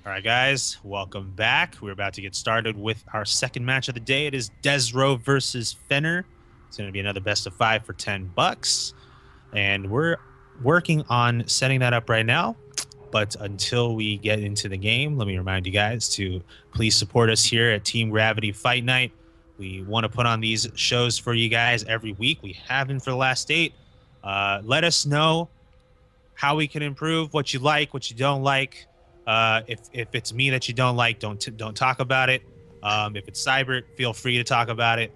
All right, guys, welcome back. We're about to get started with our second match of the day. It is desRow versus Fenner. It's going to be another best of 5 for $10. And we're working on setting that up right now. But until we get into the game, let me remind you guys to please support us here at Team Gravity Fight Night. We want to put on these shows for you guys every week. We have been for the last 8. Let us know how we can improve, what you like, what you don't like. If it's me that you don't like, don't talk about it. If it's Cybert, feel free to talk about it.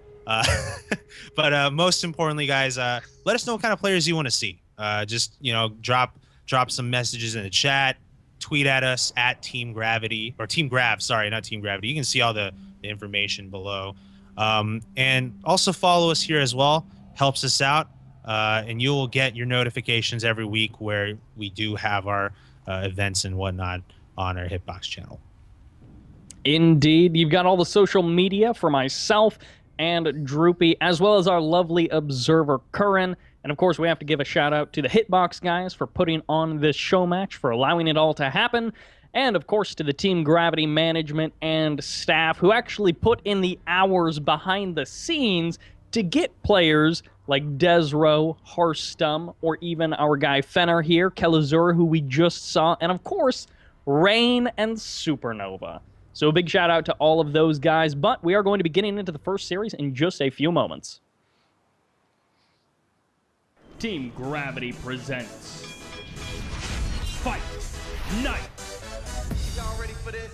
But most importantly, guys, let us know what kind of players you want to see. Just drop some messages in the chat, tweet at us at Team Gravity or Team Grav. Sorry, not Team Gravity. You can see all the information below, and also follow us here as well. Helps us out, and you will get your notifications every week where we do have our events and whatnot on our Hitbox channel. Indeed. You've got all the social media for myself and Droopy, as well as our lovely observer, Curran. And of course, we have to give a shout out to the Hitbox guys for putting on this show match, for allowing it all to happen. And of course, to the Team Gravity management and staff who actually put in the hours behind the scenes to get players like desRow, Harstum, or even our guy Fenner here, Kelazur, who we just saw, and of course, Rain and Supernova. So a big shout out to all of those guys, but we are going to be getting into the first series in just a few moments. Team Gravity presents Fight Night. Y'all ready for this?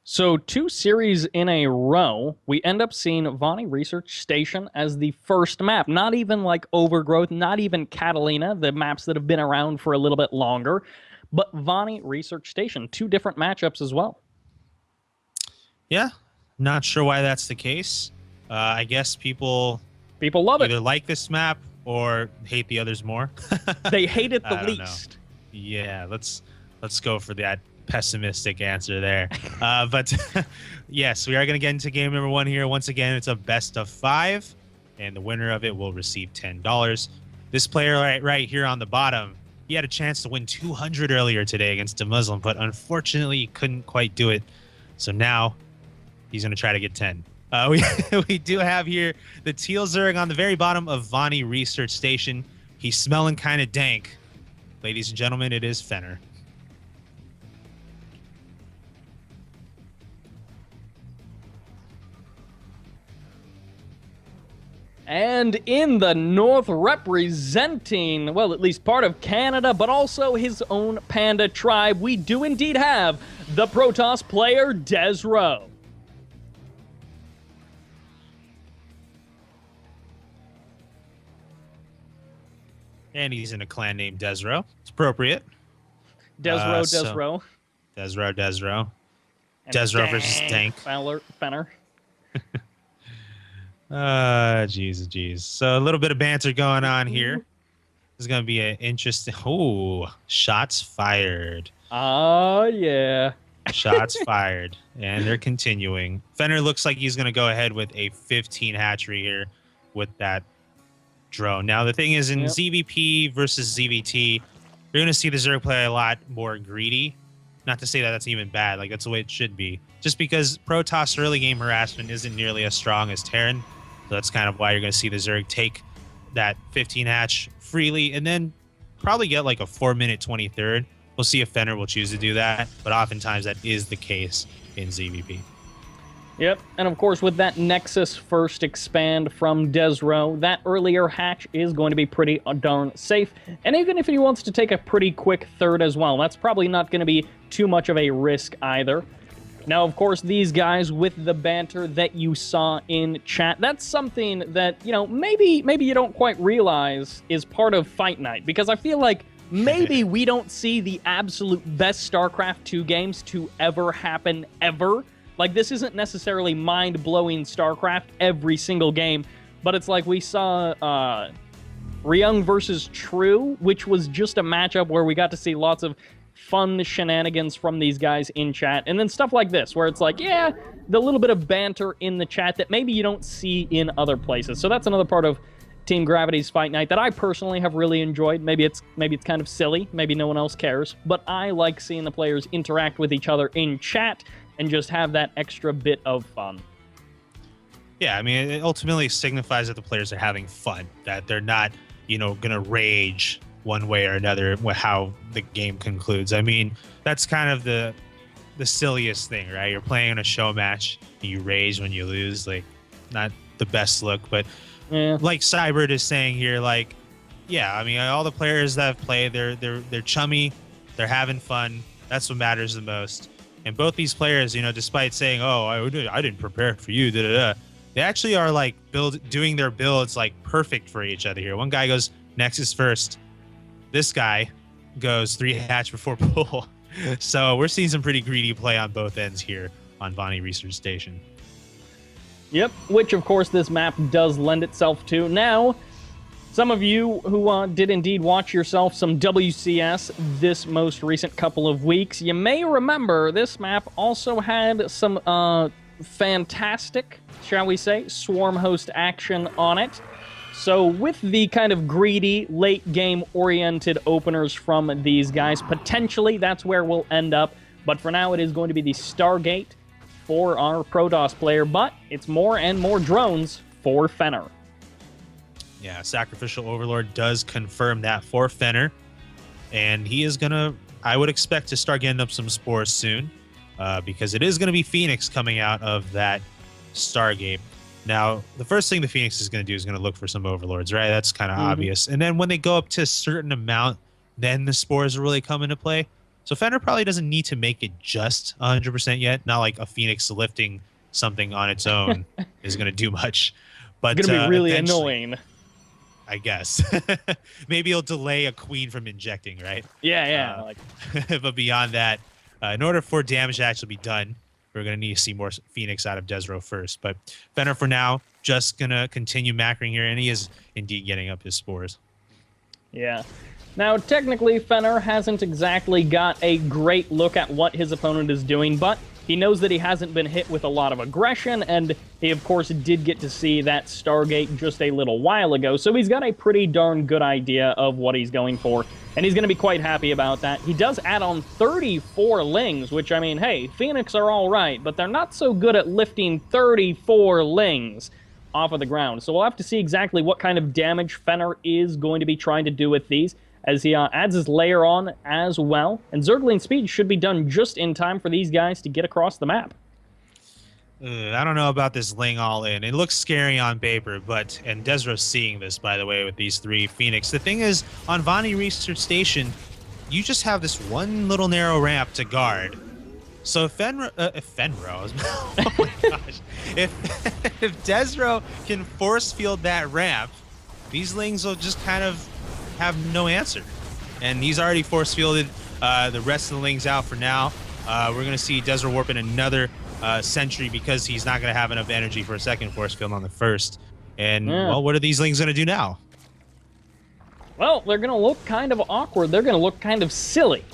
So 2 series in a row, we end up seeing Vani Research Station as the first map. Not even like Overgrowth, not even Catalina, the maps that have been around for a little bit longer, but Vani Research Station. 2 different matchups as well. Yeah, not sure why that's the case. I guess people love either it. like this map or hate the others more. They hate it the I don't least. know. Yeah, let's go for that pessimistic answer there. But yes, we are going to get into game number 1 here. Once again, it's a best of 5, and the winner of it will receive $10. This player right here on the bottom, he had a chance to win 200 earlier today against a Muslim, but unfortunately he couldn't quite do it. So now he's going to try to get 10. We do have here the Teal Zerg on the very bottom of Vani Research Station. He's smelling kind of dank. Ladies and gentlemen, it is Fenner. And in the north, representing, well, at least part of Canada, but also his own panda tribe, we do indeed have the Protoss player, desRow. And he's in a clan named desRow. It's appropriate. desRow. desRow. And desRow versus Dank. Fenner. Jeez. So a little bit of banter going on here. This is going to be an interesting... Oh, shots fired. Oh, yeah. Shots fired. And they're continuing. Fenner looks like he's going to go ahead with a 15 hatchery here with that drone. Now, the thing is, in ZVP versus ZVT, you're going to see the Zerg play a lot more greedy. Not to say that that's even bad. Like, that's the way it should be. Just because Protoss early game harassment isn't nearly as strong as Terran. So that's kind of why you're going to see the Zerg take that 15 hatch freely and then probably get like a 4-minute 23rd. We'll see if Fenner will choose to do that. But oftentimes that is the case in ZVP. Yep, and of course with that Nexus first expand from desRow, that earlier hatch is going to be pretty darn safe. And even if he wants to take a pretty quick third as well, that's probably not going to be too much of a risk either. Now, of course, these guys with the banter that you saw in chat, that's something that, maybe you don't quite realize is part of Fight Night, because I feel like maybe we don't see the absolute best StarCraft 2 games to ever happen ever. Like, this isn't necessarily mind-blowing StarCraft every single game, but it's like we saw Ryung versus True, which was just a matchup where we got to see lots of fun shenanigans from these guys in chat, and then stuff like this, where it's like, yeah, the little bit of banter in the chat that maybe you don't see in other places. So that's another part of Team Gravity's Fight Night that I personally have really enjoyed. Maybe it's kind of silly, maybe no one else cares, but I like seeing the players interact with each other in chat and just have that extra bit of fun. Yeah, I mean, it ultimately signifies that the players are having fun, that they're not, gonna rage one way or another how the game concludes. I mean, that's kind of the silliest thing, right? You're playing in a show match, and you rage when you lose, like, not the best look, but yeah. Like Cybert is saying here, like, yeah, I mean, all the players that have played, they're chummy, they're having fun. That's what matters the most. And both these players, despite saying, "Oh, I didn't prepare for you," they actually are like doing their builds like perfect for each other here. One guy goes Nexus first. This guy goes 3 hatch before pull. So we're seeing some pretty greedy play on both ends here on Vonnie Research Station. Yep, which of course this map does lend itself to. Now, some of you who did indeed watch yourself some WCS this most recent couple of weeks, you may remember this map also had some fantastic, shall we say, swarm host action on it. So with the kind of greedy, late-game oriented openers from these guys, potentially that's where we'll end up. But for now, it is going to be the Stargate for our Protoss player, but it's more and more drones for Fenner. Yeah, Sacrificial Overlord does confirm that for Fenner, and he is gonna, I would expect, to start getting up some spores soon, because it is gonna be Phoenix coming out of that Stargate. Now, the first thing the Phoenix is gonna do is gonna look for some Overlords, right? That's kind of obvious. And then when they go up to a certain amount, then the spores will really come into play. So Fenner probably doesn't need to make it just 100% yet. Not like a Phoenix lifting something on its own is going to do much. But It's going to be really annoying. I guess. Maybe it'll delay a queen from injecting, right? Yeah. But beyond that, in order for damage to actually be done, we're going to need to see more Phoenix out of desRow first. But Fenner, for now, just going to continue macroing here, and he is indeed getting up his spores. Yeah. Now, technically, Fenner hasn't exactly got a great look at what his opponent is doing, but he knows that he hasn't been hit with a lot of aggression, and he, of course, did get to see that Stargate just a little while ago, so he's got a pretty darn good idea of what he's going for, and he's going to be quite happy about that. He does add on 34 Lings, which, I mean, hey, Phoenix are all right, but they're not so good at lifting 34 Lings off of the ground, so we'll have to see exactly what kind of damage Fenner is going to be trying to do with these, as he adds his layer on as well. And Zergling speed should be done just in time for these guys to get across the map. I don't know about this Ling all in. It looks scary on paper, but, and desRow's seeing this, by the way, with these 3 Phoenix. The thing is, on Vonnie Research Station, you just have this one little narrow ramp to guard. So if Fenner, oh my gosh, if desRow can force field that ramp, these Lings will just kind of have no answer. And he's already force fielded the rest of the Lings out for now. We're going to see desRow warp in another sentry because he's not going to have enough energy for a second force field on the first. And, well, what are these Lings going to do now? Well, they're going to look kind of awkward. They're going to look kind of silly.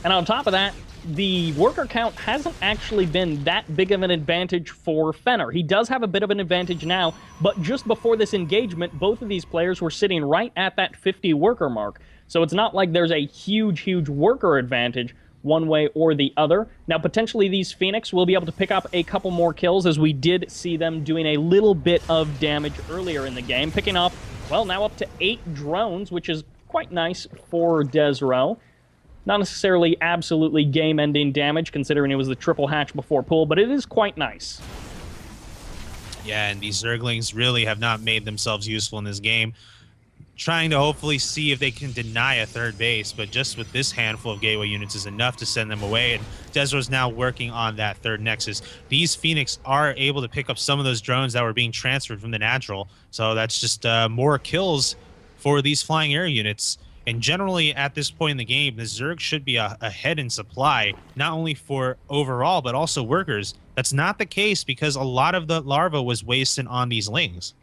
And on top of that, the worker count hasn't actually been that big of an advantage for Fenner. He does have a bit of an advantage now, but just before this engagement, both of these players were sitting right at that 50 worker mark. So it's not like there's a huge worker advantage one way or the other. Now, potentially these Phoenix will be able to pick up a couple more kills, as we did see them doing a little bit of damage earlier in the game, picking up, well, now up to 8 drones, which is quite nice for desRow. Not necessarily absolutely game-ending damage, considering it was the triple hatch before pull, but it is quite nice. Yeah, and these Zerglings really have not made themselves useful in this game. Trying to hopefully see if they can deny a third base, but just with this handful of gateway units is enough to send them away, and desRow's now working on that third nexus. These Phoenix are able to pick up some of those drones that were being transferred from the natural, so that's just more kills for these flying air units. And generally, at this point in the game, the Zerg should be ahead in supply, not only for overall, but also workers. That's not the case because a lot of the larva was wasted on these Lings.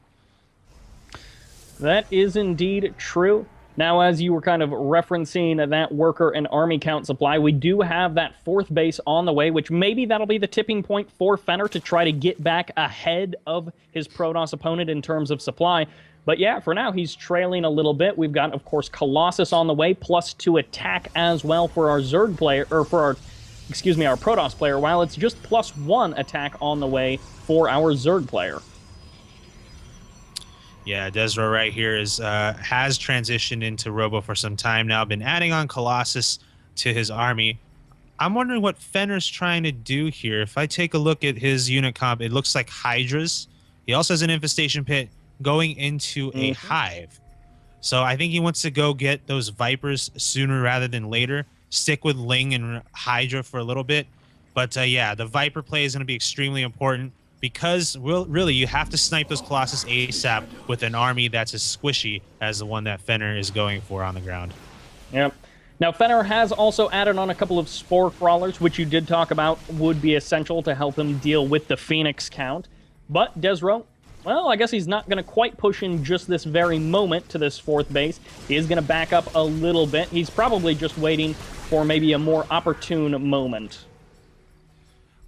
That is indeed true. Now, as you were kind of referencing that worker and army count supply, we do have that fourth base on the way, which maybe that'll be the tipping point for Fenner to try to get back ahead of his Protoss opponent in terms of supply. But yeah, for now, he's trailing a little bit. We've got, of course, Colossus on the way, +2 attack as well for our Zerg player, or for our, our Protoss player, while it's just +1 attack on the way for our Zerg player. Yeah, desRow right here has transitioned into Robo for some time now, been adding on Colossus to his army. I'm wondering what Fenner's trying to do here. If I take a look at his unit comp, it looks like Hydras. He also has an Infestation Pit going into a Hive. So I think he wants to go get those Vipers sooner rather than later. Stick with Ling and Hydra for a little bit. But yeah, the Viper play is going to be extremely important, because really you have to snipe those Colossus ASAP with an army that's as squishy as the one that Fenner is going for on the ground. Yep. Now, Fenner has also added on a couple of Spore Crawlers, which you did talk about would be essential to help him deal with the Phoenix count. But desRow, well, I guess he's not going to quite push in just this very moment to this fourth base. He is going to back up a little bit. He's probably just waiting for maybe a more opportune moment.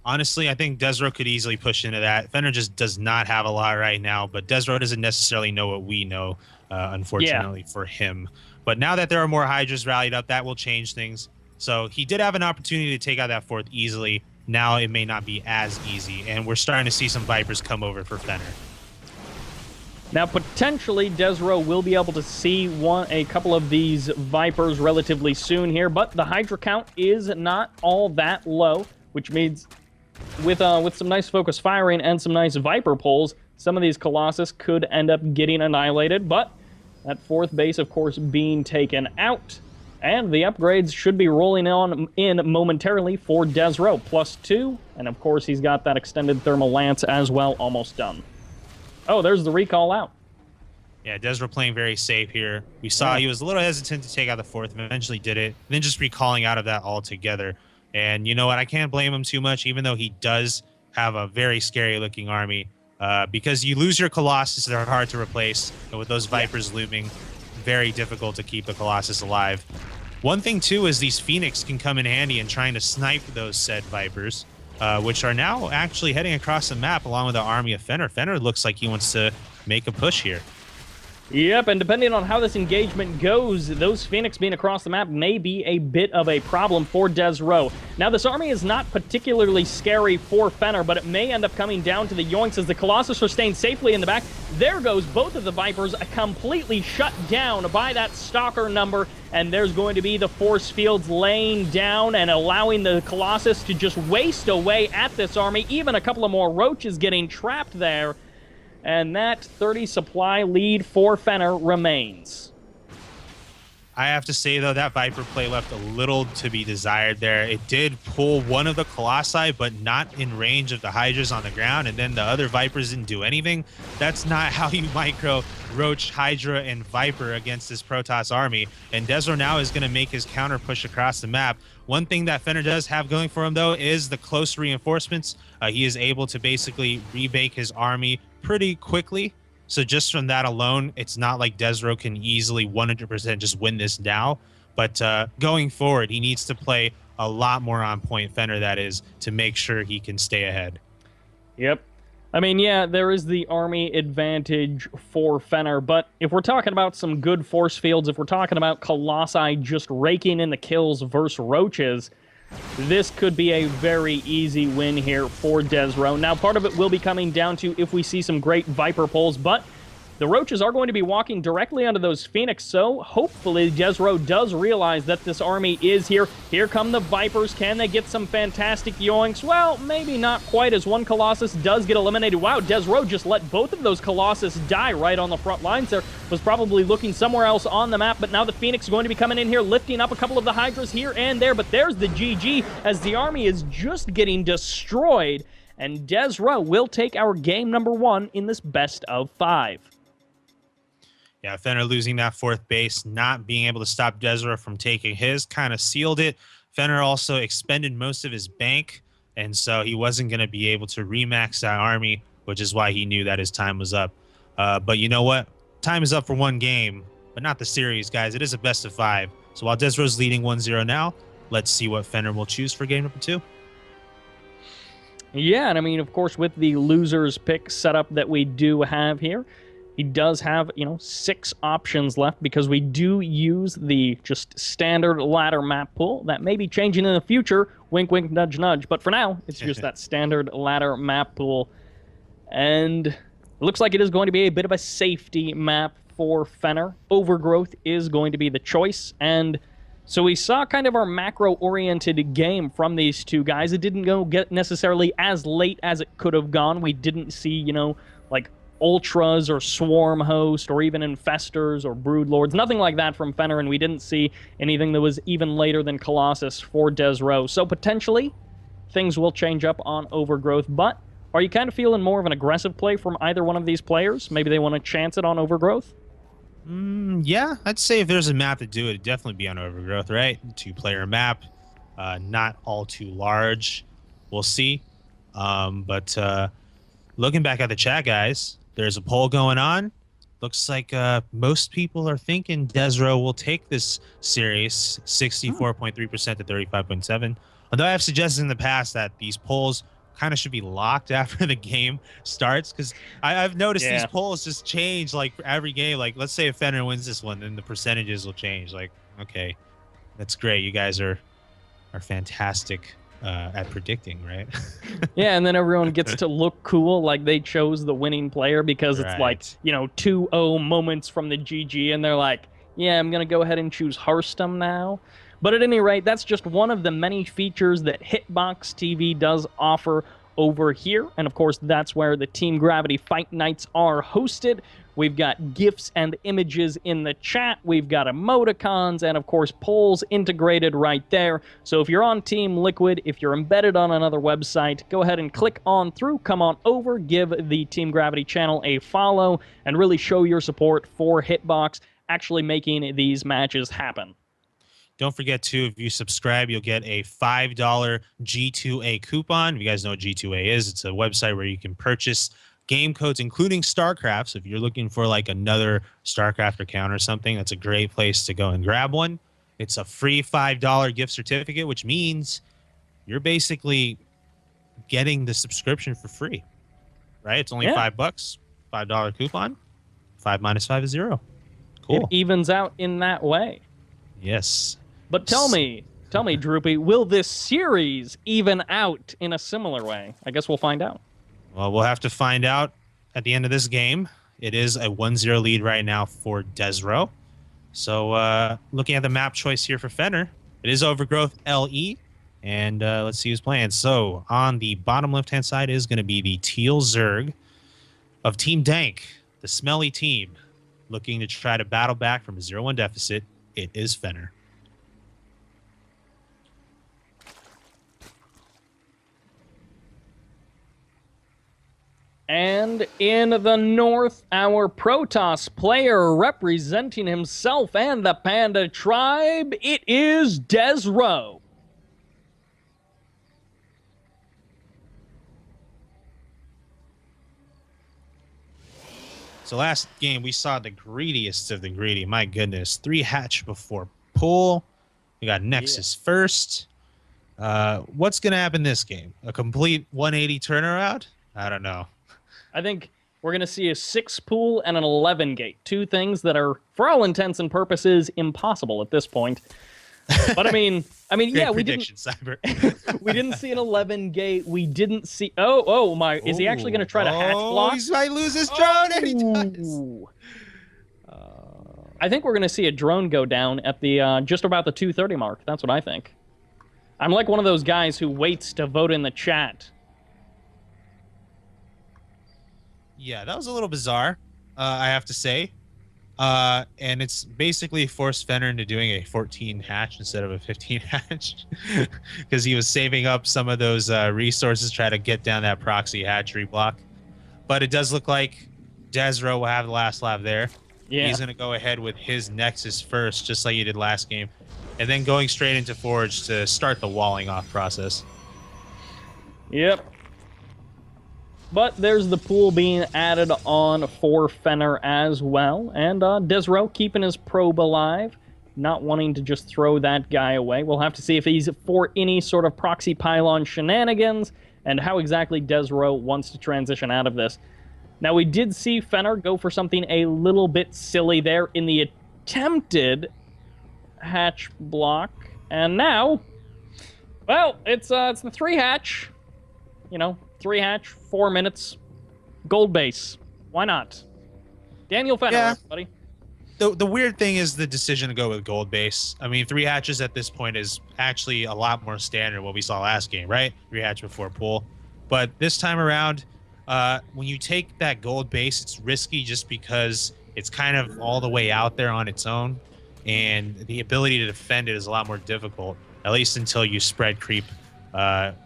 Honestly, I think desRow could easily push into that. Fenner just does not have a lot right now, but desRow doesn't necessarily know what we know, unfortunately, for him. But now that there are more Hydras rallied up, that will change things. So he did have an opportunity to take out that fourth easily. Now it may not be as easy, and we're starting to see some Vipers come over for Fenner. Now, potentially, desRow will be able to see a couple of these Vipers relatively soon here, but the Hydra count is not all that low, which means with some nice focus firing and some nice Viper pulls, some of these Colossus could end up getting annihilated, but that fourth base, of course, being taken out. And the upgrades should be rolling in momentarily for desRow, +2, and of course he's got that extended thermal lance as well, almost done. Oh, there's the recall out. Yeah, desRow playing very safe here. We saw he was a little hesitant to take out the fourth, and eventually did it, then just recalling out of that altogether. And you know what? I can't blame him too much, even though he does have a very scary-looking army. Because you lose your Colossus, they're hard to replace. And with those Vipers looming, very difficult to keep the Colossus alive. One thing, too, is these Phoenix can come in handy in trying to snipe those said Vipers, which are now actually heading across the map along with the army of Fenner. Fenner looks like he wants to make a push here. Yep, and depending on how this engagement goes, those Phoenix being across the map may be a bit of a problem for desRow. Now, this army is not particularly scary for Fenner, but it may end up coming down to the yoinks as the Colossus are staying safely in the back. There goes both of the Vipers completely shut down by that Stalker number, and there's going to be the force fields laying down and allowing the Colossus to just waste away at this army. Even a couple of more Roaches getting trapped there. And that 30 supply lead for Fenner remains. I have to say, though, that Viper play left a little to be desired there. It did pull one of the Colossi, but not in range of the Hydras on the ground, and then the other Vipers didn't do anything. That's not how you micro Roach, Hydra, and Viper against this Protoss army. And desRow now is going to make his counter push across the map. One thing that Fenner does have going for him, though, is the close reinforcements. He is able to basically rebake his army pretty quickly. So just from that alone, it's not like desRow can easily 100% just win this now. But going forward, he needs to play a lot more on point, Fenner that is, to make sure he can stay ahead. Yep. I mean, yeah, there is the army advantage for Fenner, but if we're talking about some good force fields, if we're talking about Colossi just raking in the kills versus Roaches, this could be a very easy win here for desRow. Now, part of it will be coming down to if we see some great Viper pulls, but the Roaches are going to be walking directly onto those Phoenix, so hopefully desRow does realize that this army is here. Here come the Vipers. Can they get some fantastic yoinks? Well, maybe not quite, as one Colossus does get eliminated. Wow, desRow just let both of those Colossus die right on the front lines there. Was probably looking somewhere else on the map, but now the Phoenix is going to be coming in here, lifting up a couple of the Hydras here and there, but there's the GG as the army is just getting destroyed, and desRow will take our game number 1 in this best of 5. Yeah, Fenner losing that fourth base, not being able to stop desRow from taking his, kind of sealed it. Fenner also expended most of his bank, and so he wasn't going to be able to remax that army, which is why he knew that his time was up. But you know what? Time is up for one game. but not the series, guys. It is a best of 5. So while desRow's leading 1-0 now, let's see what Fenner will choose for game number 2. Yeah, and I mean, of course, with the loser's pick setup that we do have here, he does have, 6 options left because we do use the just standard ladder map pool. That may be changing in the future. Wink, wink, nudge, nudge. But for now, it's just that standard ladder map pool. And it looks like it is going to be a bit of a safety map for Fenner. Overgrowth is going to be the choice. And so we saw kind of our macro-oriented game from these two guys. It didn't go get necessarily as late as it could have gone. We didn't see, like Ultras or Swarm Host or even Infestors or Broodlords. Nothing like that from Fenner, and we didn't see anything that was even later than Colossus for desRow. So potentially, things will change up on Overgrowth, but are you kind of feeling more of an aggressive play from either one of these players? Maybe they want to chance it on Overgrowth? Yeah, I'd say if there's a map to do it, it'd definitely be on Overgrowth, right? 2-player map, not all too large. We'll see. But looking back at the chat, guys, there's a poll going on. Looks like most people are thinking desRow will take this series, 64.3% to 35.7%. Although I have suggested in the past that these polls kind of should be locked after the game starts, because I've noticed these polls just change like every game. Like, let's say if Fenner wins this one, then the percentages will change. Like, okay, that's great. You guys are fantastic at predicting, right? Yeah, and then everyone gets to look cool like they chose the winning player because it's like, 2-0 moments from the GG, and they're like, yeah, I'm going to go ahead and choose Hearthstone now. But at any rate, that's just one of the many features that Hitbox TV does offer over here. And of course, that's where the Team Gravity Fight Nights are hosted. We've got GIFs and images in the chat. We've got emoticons and, of course, polls integrated right there. So if you're on Team Liquid, if you're embedded on another website, go ahead and click on through, come on over, give the Team Gravity channel a follow, and really show your support for Hitbox actually making these matches happen. Don't forget, too, if you subscribe, you'll get a $5 G2A coupon. If you guys know what G2A is, it's a website where you can purchase game codes, including StarCraft. So if you're looking for like another StarCraft account or something, that's a great place to go and grab one. It's a free $5 gift certificate, which means you're basically getting the subscription for free, right? It's only $5, $5 coupon. 5 minus 5 is 0. Cool. It evens out in that way. Yes. But tell me, Droopy, will this series even out in a similar way? I guess we'll find out. Well, we'll have to find out at the end of this game. It is a 1-0 lead right now for desRow. So looking at the map choice here for Fenner, it is Overgrowth LE. And let's see who's playing. So on the bottom left-hand side is going to be the Teal Zerg of Team Dank, the smelly team, looking to try to battle back from a 0-1 deficit. It is Fenner. And in the north, our Protoss player representing himself and the Panda tribe, it is desRow. So last game, we saw the greediest of the greedy. My goodness. 3 hatch before pool. We got Nexus first. What's going to happen this game? A complete 180 turnaround? I don't know. I think we're going to see a 6 pool and an 11 gate. 2 things that are, for all intents and purposes, impossible at this point. But I mean, yeah, we didn't. Cyber. We didn't see an 11 gate. We didn't see. Oh my! Is he actually going to try to hatch block? He might lose his drone, and he does. I think we're going to see a drone go down at the just about the 2:30 mark. That's what I think. I'm like one of those guys who waits to vote in the chat. Yeah, that was a little bizarre, I have to say. And it's basically forced Fenner into doing a 14 hatch instead of a 15 hatch because he was saving up some of those resources to try to get down that proxy hatchery block. But it does look like desRow will have the last lap there. Yeah. He's going to go ahead with his Nexus first, just like he did last game, and then going straight into Forge to start the walling off process. Yep. But there's the pool being added on for Fenner as well. And desRow keeping his probe alive, not wanting to just throw that guy away. We'll have to see if he's for any sort of proxy pylon shenanigans and how exactly desRow wants to transition out of this. Now, we did see Fenner go for something a little bit silly there in the attempted hatch block. And now, well, it's the 3 hatch. You know, 3 hatch, 4 minutes, gold base. Why not? Daniel Fenner, Yeah. everybody. The weird thing is the decision to go with gold base. I mean, 3 hatches at this point is actually a lot more standard than what we saw last game, right? 3 hatch before pool. But this time around, when you take that gold base, it's risky just because it's kind of all the way out there on its own. And the ability to defend it is a lot more difficult, at least until you spread creep,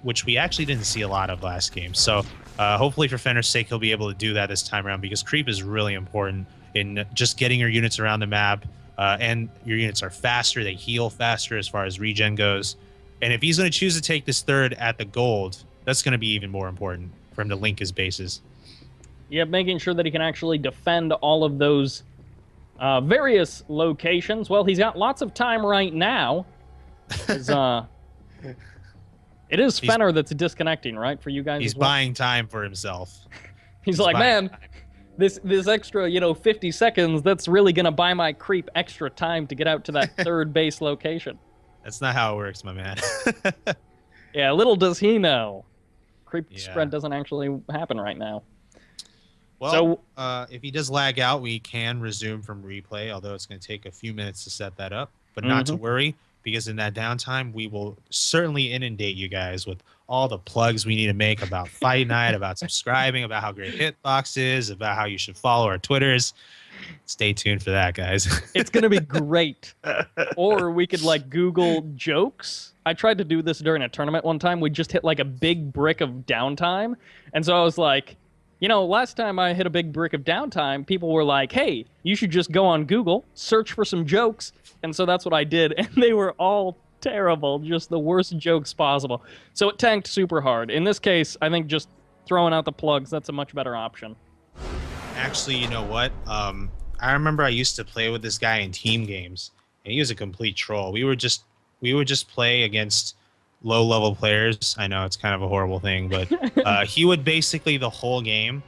which we actually didn't see a lot of last game. So hopefully for Fenner's sake, he'll be able to do that this time around because creep is really important in just getting your units around the map. And your units are faster. They heal faster as far as regen goes. And if he's going to choose to take this 3rd at the gold, that's going to be even more important for him to link his bases. Yeah, making sure that he can actually defend all of those various locations. Well, he's got lots of time right now. It is Fenner that's disconnecting, right, for you guys? He's buying time for himself. He's like, man, time. this extra, 50 seconds, that's really going to buy my creep extra time to get out to that 3rd base location. That's not how it works, my man. Yeah, little does he know. Creep spread doesn't actually happen right now. Well, if he does lag out, we can resume from replay, although it's going to take a few minutes to set that up. But not to worry, because in that downtime, we will certainly inundate you guys with all the plugs we need to make about Fight Night, about subscribing, about how great Hitbox is, about how you should follow our Twitters. Stay tuned for that, guys. It's going to be great. Or we could, Google jokes. I tried to do this during a tournament one time. We just hit, a big brick of downtime. And so I was like, last time I hit a big brick of downtime, people were like, hey, you should just go on Google, search for some jokes. And so that's what I did. And they were all terrible, just the worst jokes possible. So it tanked super hard. In this case, I think just throwing out the plugs, that's a much better option. Actually, you know what? I remember I used to play with this guy in team games, and he was a complete troll. We would just play against low-level players. I know it's kind of a horrible thing, but he would basically the whole game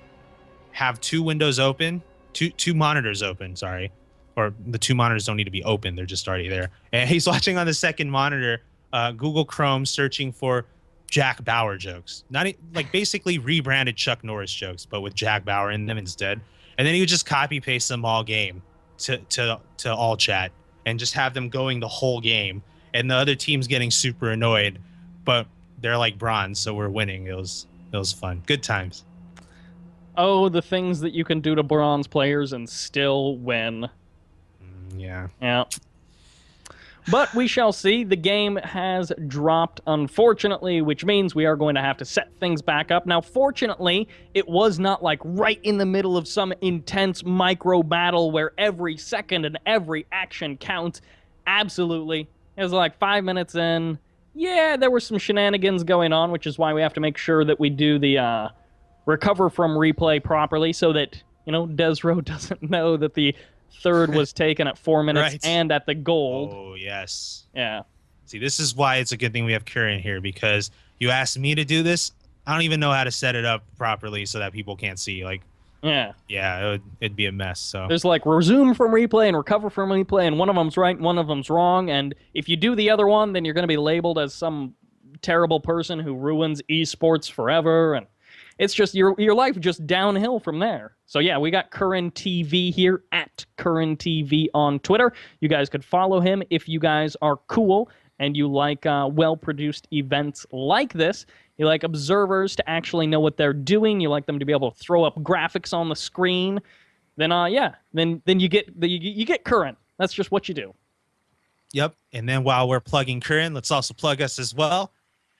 have 2 windows open, two monitors open, sorry. Or the 2 monitors don't need to be open. They're just already there. And he's watching on the 2nd monitor, Google Chrome, searching for Jack Bauer jokes. Basically rebranded Chuck Norris jokes, but with Jack Bauer in them instead. And then he would just copy-paste them all game to all chat and just have them going the whole game. And the other team's getting super annoyed, but they're like bronze, so we're winning. It was fun. Good times. Oh, the things that you can do to bronze players and still win. Yeah. Yeah. But we shall see. The game has dropped, unfortunately, which means we are going to have to set things back up. Now, fortunately, it was not right in the middle of some intense micro battle where every second and every action counts. Absolutely. It was 5 minutes in. Yeah, there were some shenanigans going on, which is why we have to make sure that we do the recover from replay properly so that, desRow doesn't know that the 3rd was taken at 4 minutes Right. and at the gold. Oh, yes. Yeah. See, this is why it's a good thing we have Curran here, because you asked me to do this. I don't even know how to set it up properly so that people can't see. Yeah, it'd be a mess. So there's resume from replay and recover from replay, and one of them's right, one of them's wrong. And if you do the other one, then you're going to be labeled as some terrible person who ruins esports forever. And it's just your life just downhill from there. So yeah, we got Curran TV here at Curran TV on Twitter. You guys could follow him if you guys are cool and you like well-produced events like this. You like observers to actually know what they're doing. You like them to be able to throw up graphics on the screen. Then then you get Curran. That's just what you do. Yep. And then while we're plugging Curran, let's also plug us as well.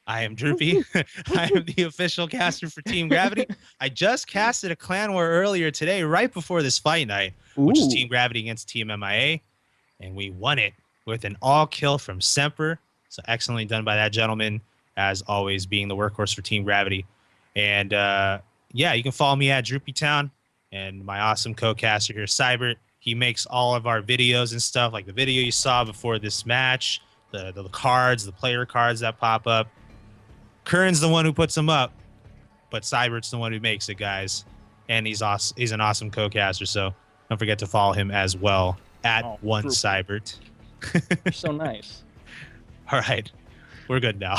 I am Droopy. I am the official caster for Team Gravity. I just casted a clan war earlier today, right before this fight night, which is Team Gravity against Team MIA. And we won it with an all-kill from Semper. So excellently done by that gentleman, as always, being the workhorse for Team Gravity. And yeah, you can follow me at DroopyTown and my awesome co-caster here, Cybert. He makes all of our videos and stuff, like the video you saw before this match, the cards, the player cards that pop up. Curran's the one who puts them up, but Cybert's the one who makes it, guys. And he's awesome. He's an awesome co-caster, so don't forget to follow him as well at @1Cybert. You're so nice. All right, we're good now.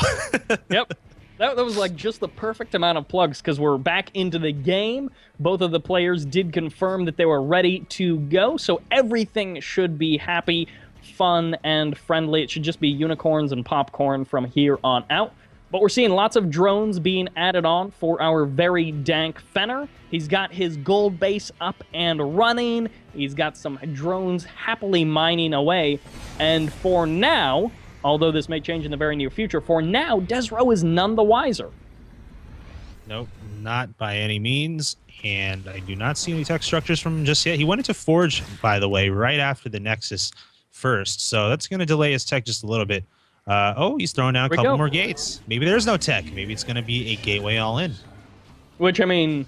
Yep. That was like just the perfect amount of plugs because we're back into the game. Both of the players did confirm that they were ready to go, so everything should be happy, fun, and friendly. It should just be unicorns and popcorn from here on out. But we're seeing lots of drones being added on for our very dank Fenner. He's got his gold base up and running. He's got some drones happily mining away. And for now, although this may change in the very near future, for now, desRow is none the wiser. Nope, not by any means. And I do not see any tech structures from him just yet. He went into Forge, by the way, right after the Nexus first. So that's going to delay his tech just a little bit. Oh, he's throwing down a couple more gates. Maybe there's no tech. Maybe it's going to be a gateway all in. Which, I mean,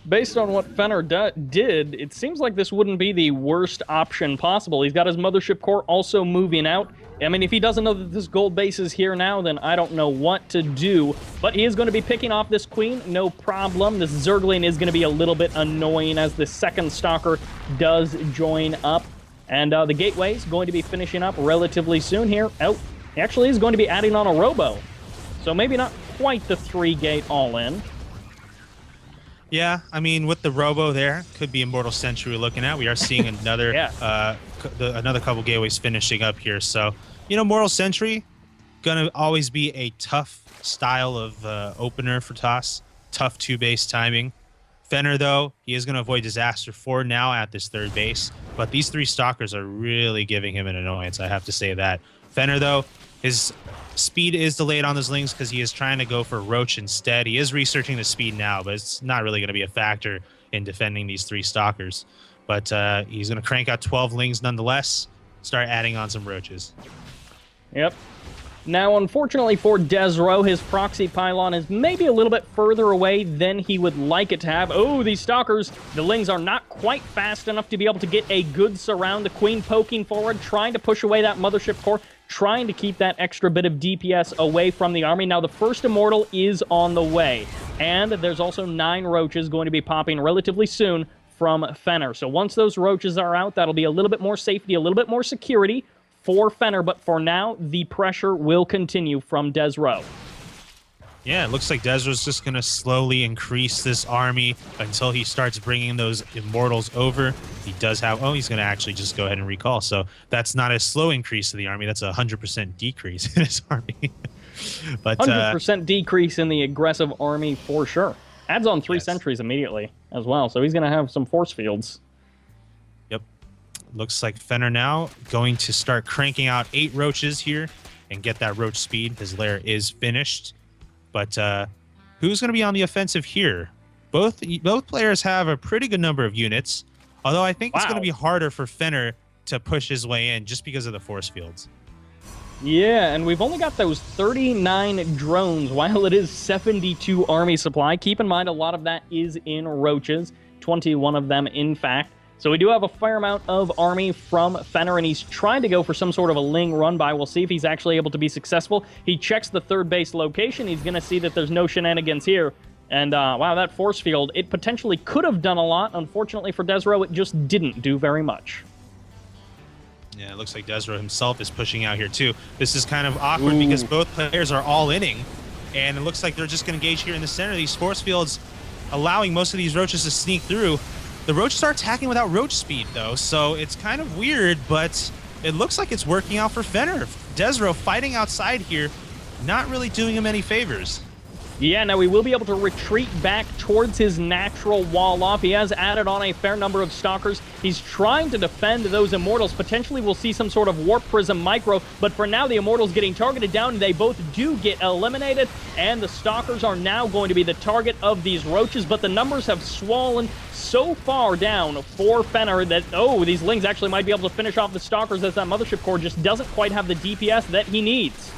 based on what Fenner did, it seems like this wouldn't be the worst option possible. He's got his mothership core also moving out. I mean, if he doesn't know that this gold base is here now, then I don't know what to do. But he is going to be picking off this queen, no problem. This Zergling is going to be a little bit annoying as the second stalker does join up. And the gateway is going to be finishing up relatively soon here. Oh, he actually is going to be adding on a robo. So maybe not quite the 3-gate all-in. Yeah, I mean, with the robo there, could be Immortal Century we're looking at. We are seeing another another couple gateways finishing up here. So, you know, Mortal Century, gonna always be a tough style of opener for TOS. Tough 2-base timing. Fenner, though, he is gonna avoid disaster for now at this 3rd base. But these 3 stalkers are really giving him an annoyance, I have to say that. Fenner, though, his speed is delayed on those lings because he is trying to go for Roach instead. He is researching the speed now, but it's not really going to be a factor in defending these 3 stalkers. But he's going to crank out 12 lings nonetheless, start adding on some Roaches. Yep. Now, unfortunately for desRow, his proxy pylon is maybe a little bit further away than he would like it to have. Oh, these stalkers, the lings are not quite fast enough to be able to get a good surround. The queen poking forward, trying to push away that mothership core, trying to keep that extra bit of DPS away from the army. Now, the first immortal is on the way, and there's also 9 roaches going to be popping relatively soon from Fenner. So once those roaches are out, that'll be a little bit more safety, a little bit more security for Fenner, but for now, the pressure will continue from desRow. Yeah, it looks like desRow's just going to slowly increase this army until he starts bringing those immortals over. He does have... Oh, he's going to actually just go ahead and recall. So that's not a slow increase to the army. That's a 100% decrease in his army. But 100% decrease in the aggressive army for sure. Adds on 3 sentries immediately as well, so he's going to have some force fields. Yep. Looks like Fenner now going to start cranking out 8 roaches here and get that roach speed. His lair is finished. But who's going to be on the offensive here? Both players have a pretty good number of units, although I think it's going to be harder for Fenner to push his way in just because of the force fields. Yeah, and we've only got those 39 drones, while it is 72 army supply. Keep in mind, a lot of that is in roaches, 21 of them, in fact. So we do have a fair amount of army from Fenner, and he's trying to go for some sort of a ling run-by. We'll see if he's actually able to be successful. He checks the 3rd base location. He's going to see that there's no shenanigans here. And, wow, that force field, it potentially could have done a lot. Unfortunately for desRow, it just didn't do very much. Yeah, it looks like desRow himself is pushing out here, too. This is kind of awkward because both players are all-inning, and it looks like they're just going to engage here in the center. These force fields allowing most of these roaches to sneak through. The roaches are attacking without roach speed, though, so it's kind of weird, but it looks like it's working out for Fenner. desRow fighting outside here, not really doing him any favors. Yeah, now we will be able to retreat back towards his natural wall off. He has added on a fair number of stalkers. He's trying to defend those immortals. Potentially we'll see some sort of warp prism micro, but for now the immortals getting targeted down, and they both do get eliminated, and the stalkers are now going to be the target of these roaches, but the numbers have swollen so far down for Fenner that, oh, these lings actually might be able to finish off the stalkers as that mothership core just doesn't quite have the DPS that he needs.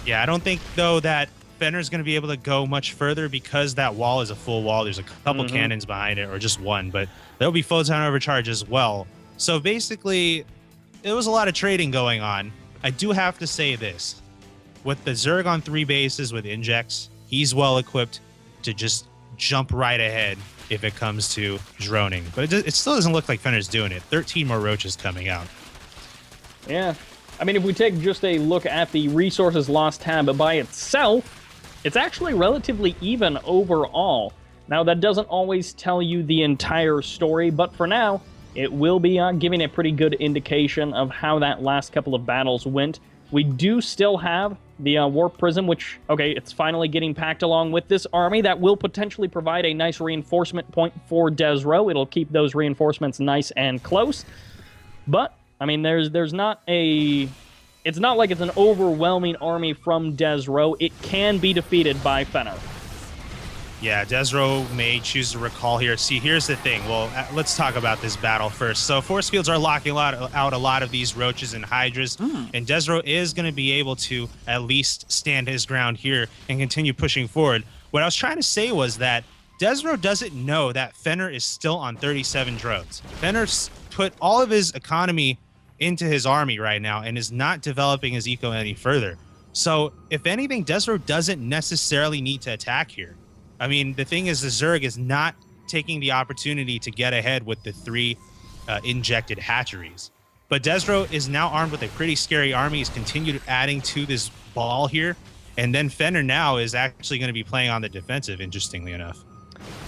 Yeah, I don't think, though, that Fenner's going to be able to go much further because that wall is a full wall. There's a couple cannons behind it, or just one, but there'll be photon overcharge as well. So basically, there was a lot of trading going on. I do have to say this. With the Zerg on 3 bases with injects, he's well equipped to just jump right ahead if it comes to droning. But it still doesn't look like Fenner's doing it. 13 more roaches coming out. Yeah. I mean, if we take just a look at the resources lost tab by itself, it's actually relatively even overall. Now, that doesn't always tell you the entire story, but for now, it will be giving a pretty good indication of how that last couple of battles went. We do still have the Warp Prism, which, okay, it's finally getting packed along with this army. That will potentially provide a nice reinforcement point for desRow. It'll keep those reinforcements nice and close. But, I mean, there's not a... It's not like it's an overwhelming army from desRow. It can be defeated by Fenner. Yeah, desRow may choose to recall here. See, here's the thing. Well, let's talk about this battle first. So force fields are locking out a lot of these roaches and hydras, and desRow is going to be able to at least stand his ground here and continue pushing forward. What I was trying to say was that desRow doesn't know that Fenner is still on 37 drones. Fenner's put all of his economy into his army right now and is not developing his eco any further. So if anything, desRow doesn't necessarily need to attack here. I mean, the thing is, the Zerg is not taking the opportunity to get ahead with the 3 injected hatcheries. But desRow is now armed with a pretty scary army. He's continued adding to this ball here. And then Fenner now is actually going to be playing on the defensive, interestingly enough.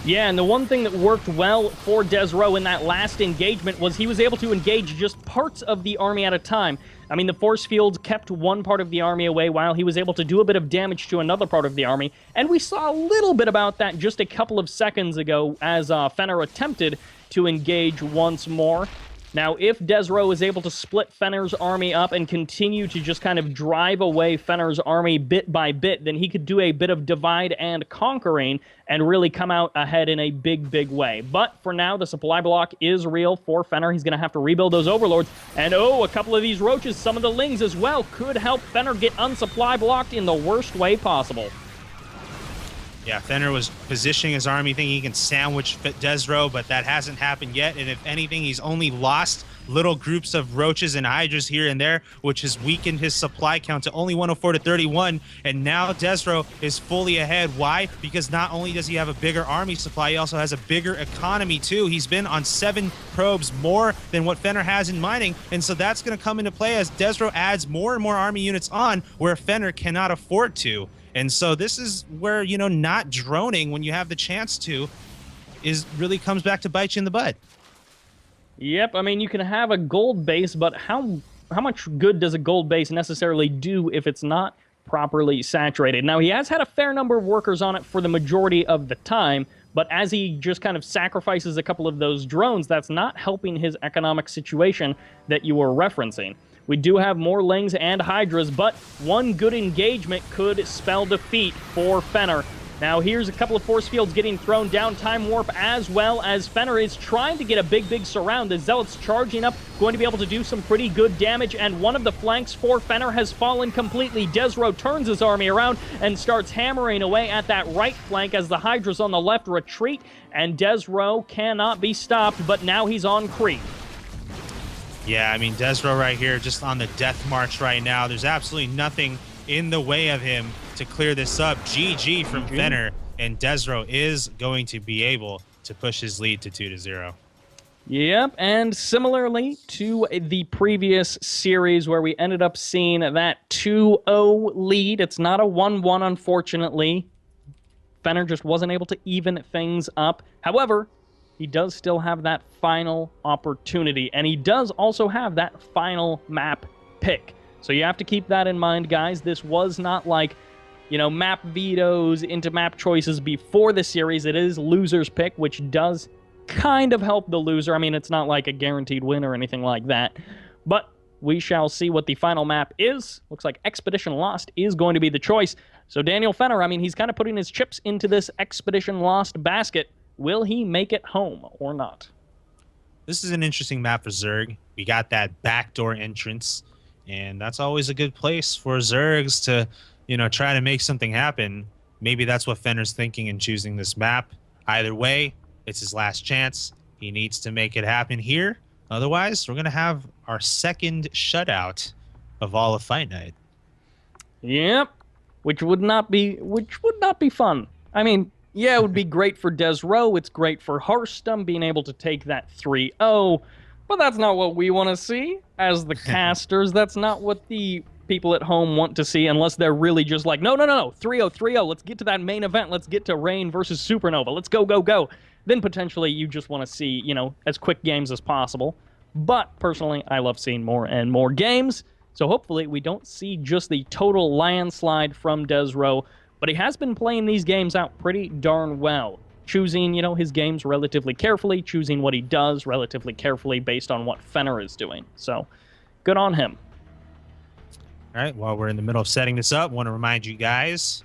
Yeah, and the one thing that worked well for desRow in that last engagement was he was able to engage just parts of the army at a time. I mean, the force field kept one part of the army away while he was able to do a bit of damage to another part of the army, and we saw a little bit about that just a couple of seconds ago as Fenner attempted to engage once more. Now, if desRow is able to split Fenner's army up and continue to just kind of drive away Fenner's army bit by bit, then he could do a bit of divide and conquering and really come out ahead in a big, big way. But for now, the supply block is real for Fenner. He's going to have to rebuild those overlords. And oh, a couple of these roaches, some of the lings as well, could help Fenner get unsupply blocked in the worst way possible. Yeah, Fenner was positioning his army thinking he can sandwich desRow, but that hasn't happened yet. And if anything, he's only lost little groups of roaches and hydras here and there, which has weakened his supply count to only 104 to 31. And now desRow is fully ahead. Why? Because not only does he have a bigger army supply, he also has a bigger economy too. He's been on 7 probes more than what Fenner has in mining. And so that's going to come into play as desRow adds more and more army units on where Fenner cannot afford to. And so this is where, you know, not droning when you have the chance to really comes back to bite you in the butt. Yep, I mean, you can have a gold base, but how much good does a gold base necessarily do if it's not properly saturated? Now, he has had a fair number of workers on it for the majority of the time, but as he just kind of sacrifices a couple of those drones, that's not helping his economic situation that you were referencing. We do have more lings and hydras, but one good engagement could spell defeat for Fenner. Now, here's a couple of force fields getting thrown down, time warp, as well as Fenner is trying to get a big, big surround. The Zealots charging up, going to be able to do some pretty good damage, and one of the flanks for Fenner has fallen completely. desRow turns his army around and starts hammering away at that right flank as the hydras on the left retreat, and desRow cannot be stopped, but now he's on creep. Yeah, I mean, desRow right here, just on the death march right now. There's absolutely nothing in the way of him to clear this up. GG from Fenner, and desRow is going to be able to push his lead to 2-0. Yep, and similarly to the previous series where we ended up seeing that 2-0 lead, it's not a 1-1, unfortunately. Fenner just wasn't able to even things up. However, he does still have that final opportunity, and he does also have that final map pick. So you have to keep that in mind, guys. This was not like, you know, map vetoes into map choices before the series. It is loser's pick, which does kind of help the loser. I mean, it's not like a guaranteed win or anything like that. But we shall see what the final map is. Looks like Expedition Lost is going to be the choice. So Daniel Fenner, I mean, he's kind of putting his chips into this Expedition Lost basket. Will he make it home or not? This is an interesting map for Zerg. We got that backdoor entrance, and that's always a good place for Zergs to try to make something happen. Maybe that's what Fenner's thinking in choosing this map. Either way, it's his last chance. He needs to make it happen here. Otherwise, we're going to have our second shutout of all of Fight Night. Yep. Which would not be fun. I mean, yeah, it would be great for desRow. It's great for Hearthstone being able to take that 3-0. But that's not what we want to see as the casters. That's not what the people at home want to see unless they're really just like, no, 3-0, 3-0. Let's get to that main event. Let's get to Rain versus Supernova. Let's go. Then potentially you just want to see, as quick games as possible. But personally, I love seeing more and more games. So hopefully we don't see just the total landslide from desRow. But he has been playing these games out pretty darn well. Choosing, his games relatively carefully, choosing what he does relatively carefully based on what Fenner is doing. So, good on him. All right, while we're in the middle of setting this up, I want to remind you guys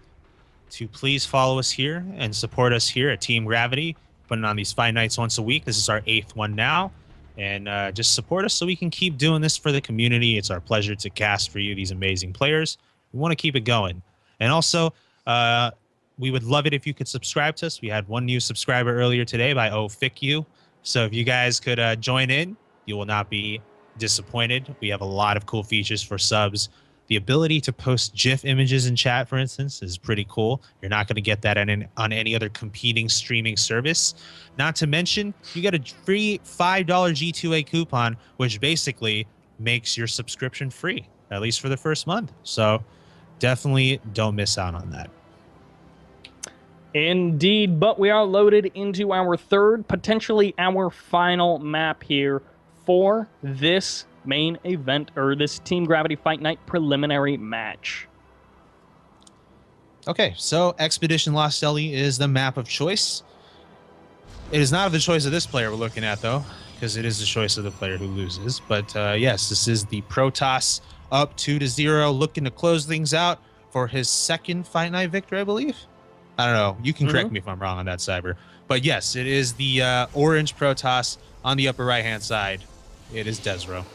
to please follow us here and support us here at Team Gravity, putting on these Fight Nights once a week. This is our 8th one now. And just support us so we can keep doing this for the community. It's our pleasure to cast for you these amazing players. We want to keep it going. And also, we would love it if you could subscribe to us. We had one new subscriber earlier today by OFICU. So if you guys could join in, you will not be disappointed. We have a lot of cool features for subs. The ability to post GIF images in chat, for instance, is pretty cool. You're not going to get that on any other competing streaming service. Not to mention, you get a free $5 G2A coupon, which basically makes your subscription free, at least for the first month. So definitely don't miss out on that. Indeed, but we are loaded into our third, potentially our final map here for this main event, or this Team Gravity Fight Night preliminary match. Okay, so Expedition Lost Ellie is the map of choice. It is not the choice of this player we're looking at, though, because it is the choice of the player who loses. But yes, this is the Protoss up 2-0, looking to close things out for his second Fight Night victory, I believe. I don't know. You can correct me if I'm wrong on that, Cyber. But yes, it is the orange Protoss on the upper right-hand side. It is desRow.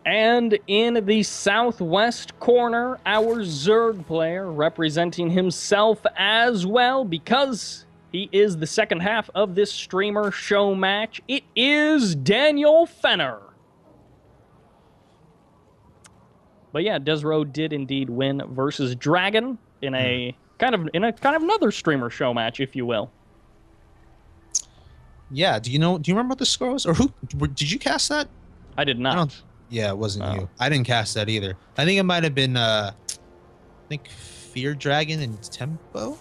And in the southwest corner, our Zerg player representing himself as well, because he is the second half of this streamer show match. It is Daniel Fenner. But yeah, desRow did indeed win versus Dragon in a kind of another streamer show match, if you will. Yeah, do you remember what the score was? Or did you cast that? I did not. Yeah, it wasn't you. I didn't cast that either. I think it might have been Fear Dragon and Tempo,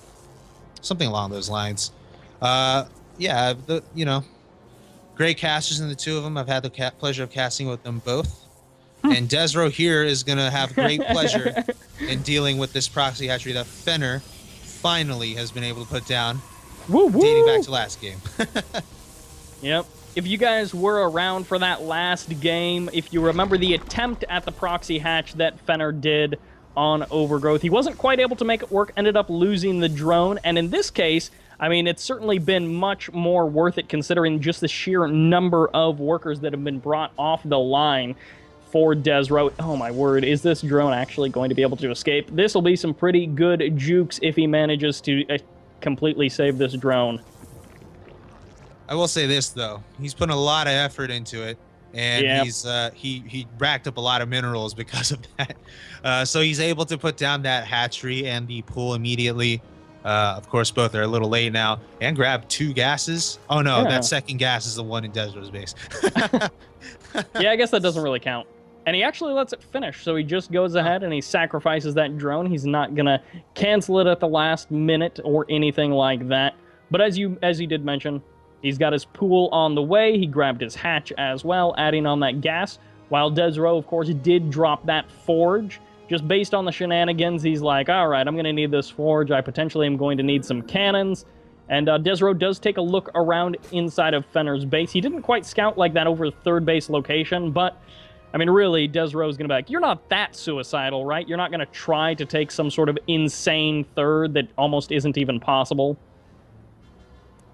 something along those lines. Yeah, great casters in the two of them. I've had the pleasure of casting with them both. And desRow here is going to have great pleasure in dealing with this proxy hatchery that Fenner finally has been able to put down, dating back to last game. Yep. If you guys were around for that last game, if you remember the attempt at the proxy hatch that Fenner did on Overgrowth, he wasn't quite able to make it work, ended up losing the drone, and in this case, I mean, it's certainly been much more worth it considering just the sheer number of workers that have been brought off the line for desRow. Oh my word, is this drone actually going to be able to escape? This will be some pretty good jukes if he manages to completely save this drone. I will say this, though. He's putting a lot of effort into it, and he racked up a lot of minerals because of that. So he's able to put down that hatchery and the pool immediately. Of course, both are a little late now, and grab 2 gases. Oh, no, that second gas is the one in desRow's base. Yeah, I guess that doesn't really count. And he actually lets it finish, so he just goes ahead and he sacrifices that drone. He's not going to cancel it at the last minute or anything like that. But as you did mention, he's got his pool on the way. He grabbed his hatch as well, adding on that gas. While desRow, of course, did drop that forge. Just based on the shenanigans, he's like, all right, I'm going to need this forge. I potentially am going to need some cannons. And desRow does take a look around inside of Fenner's base. He didn't quite scout like that over the third base location, but, I mean, really, desRow's going to be like, you're not that suicidal, right? You're not going to try to take some sort of insane third that almost isn't even possible.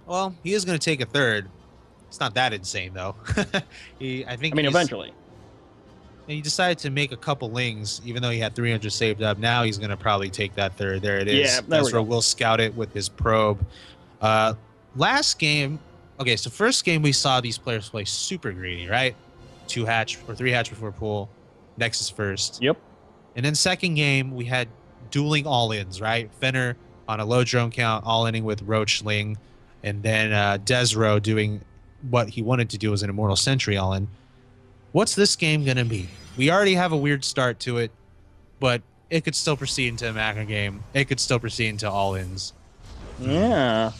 Well, he is going to take a third. It's not that insane though. I think I mean, eventually. he decided to make a couple lings, even though he had 300 saved up. Now he's going to probably take that third. There it is. Yeah, there we go. desRow will scout it with his probe. Last game, okay, so first game we saw these players play super greedy, right? 2 hatch or 3 hatch before pool. Nexus first. Yep. And then second game, we had dueling all-ins, right? Fenner on a low drone count, all-inning with Roach Ling. And then desRow doing what he wanted to do as an Immortal Sentry all-in. What's this game going to be? We already have a weird start to it, but it could still proceed into a macro game. It could still proceed into all-ins. Yeah.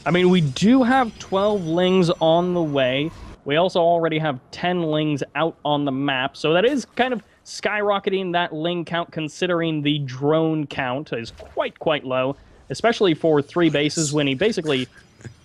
I mean, we do have 12 lings on the way. We also already have 10 lings out on the map, so that is kind of skyrocketing that ling count, considering the drone count is quite low, especially for 3 bases when he basically...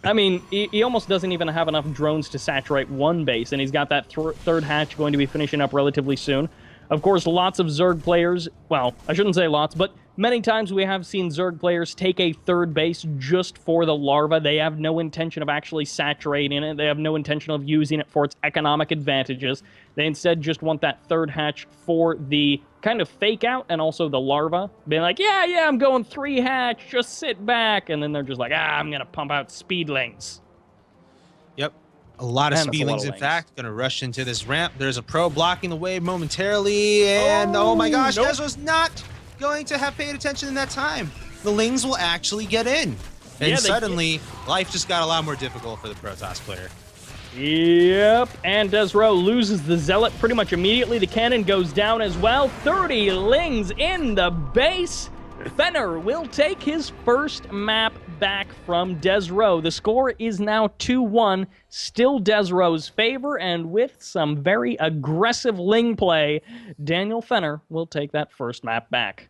I mean, he almost doesn't even have enough drones to saturate 1 base, and he's got that third hatch going to be finishing up relatively soon. Of course, lots of Zerg players, well, I shouldn't say lots, but many times we have seen Zerg players take a third base just for the larva. They have no intention of actually saturating it. They have no intention of using it for its economic advantages. They instead just want that third hatch for the kind of fake out and also the larva. Being like, yeah, I'm going 3 hatch, just sit back. And then they're just like, I'm going to pump out speedlings. Yep. A lot of And that's a lot speedlings, of in lanes. fact. Going to rush into this ramp. There's a pro blocking the way momentarily. And oh my gosh, nope. desRow's not going to have paid attention in that time. The lings will actually get in. And Yeah, suddenly, life just got a lot more difficult for the Protoss player. Yep, and desRow loses the Zealot pretty much immediately. The cannon goes down as well. 30 lings in the base. Fenner will take his first map back from desRow. The score is now 2-1, still desRow's favor, and with some very aggressive ling play, Daniel Fenner will take that first map back.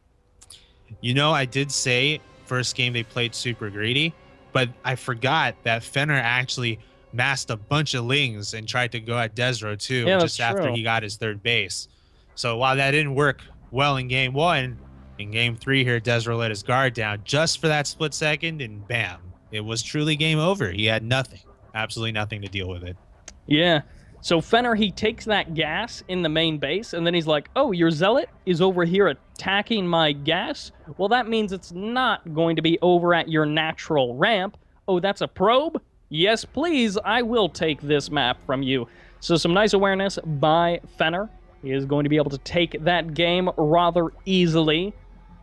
You know, I did say first game they played super greedy, but I forgot that Fenner actually massed a bunch of lings and tried to go at desRow too, Yeah, just that's after true. he got his third base. So while that didn't work well in game 1, in game 3 here, desRow let his guard down just for that split second, and bam, it was truly game over. He had nothing, absolutely nothing to deal with it. Yeah. So Fenner, he takes that gas in the main base, and then he's like, oh, your Zealot is over here attacking my gas? Well, that means it's not going to be over at your natural ramp. Oh, that's a probe? Yes, please, I will take this map from you. So some nice awareness by Fenner. He is going to be able to take that game rather easily.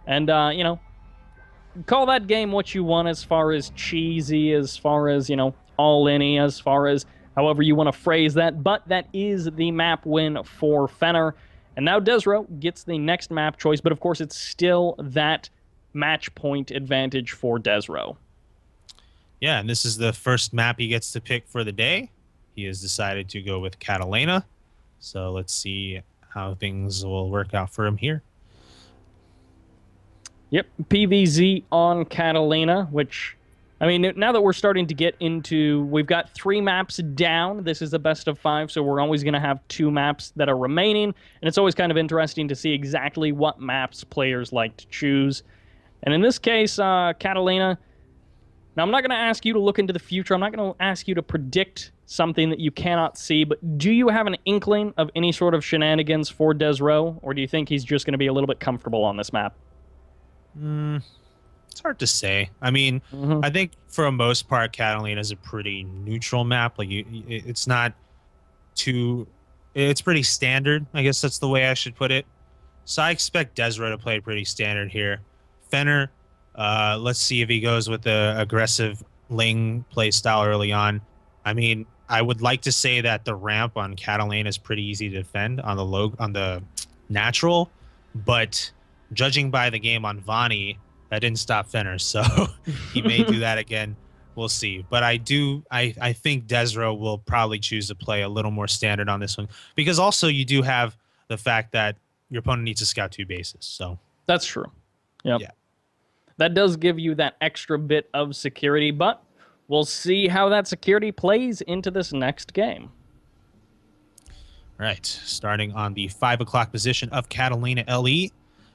And, you know, call that game what you want, as far as cheesy, as far as, you know, all-in-y, as far as however you want to phrase that. But that is the map win for Fenner. And now desRow gets the next map choice, but of course it's still that match point advantage for desRow. Yeah, and this is the first map he gets to pick for the day. He has decided to go with Catalina. So let's see how things will work out for him here. Yep, PVZ on Catalina, which, I mean, now that we're starting to get into, we've got 3 maps down. This is a best of 5, so we're always going to have 2 maps that are remaining. And it's always kind of interesting to see exactly what maps players like to choose. And in this case, Catalina, now I'm not going to ask you to look into the future. I'm not going to ask you to predict something that you cannot see, but do you have an inkling of any sort of shenanigans for desRow, or do you think he's just going to be a little bit comfortable on this map? It's hard to say. I mean, I think for the most part, Catalina is a pretty neutral map. Like, it's not too... It's pretty standard. I guess that's the way I should put it. So I expect desRow to play pretty standard here. Fenner, let's see if he goes with the aggressive Ling play style early on. I mean, I would like to say that the ramp on Catalina is pretty easy to defend on the natural, but judging by the game on Vani, that didn't stop Fenner, so he may do that again. We'll see. But I think desRow will probably choose to play a little more standard on this one, because also you do have the fact that your opponent needs to scout 2 bases. So that's true. Yep. Yeah. That does give you that extra bit of security, but we'll see how that security plays into this next game. All right, starting on the 5 o'clock position of Catalina LE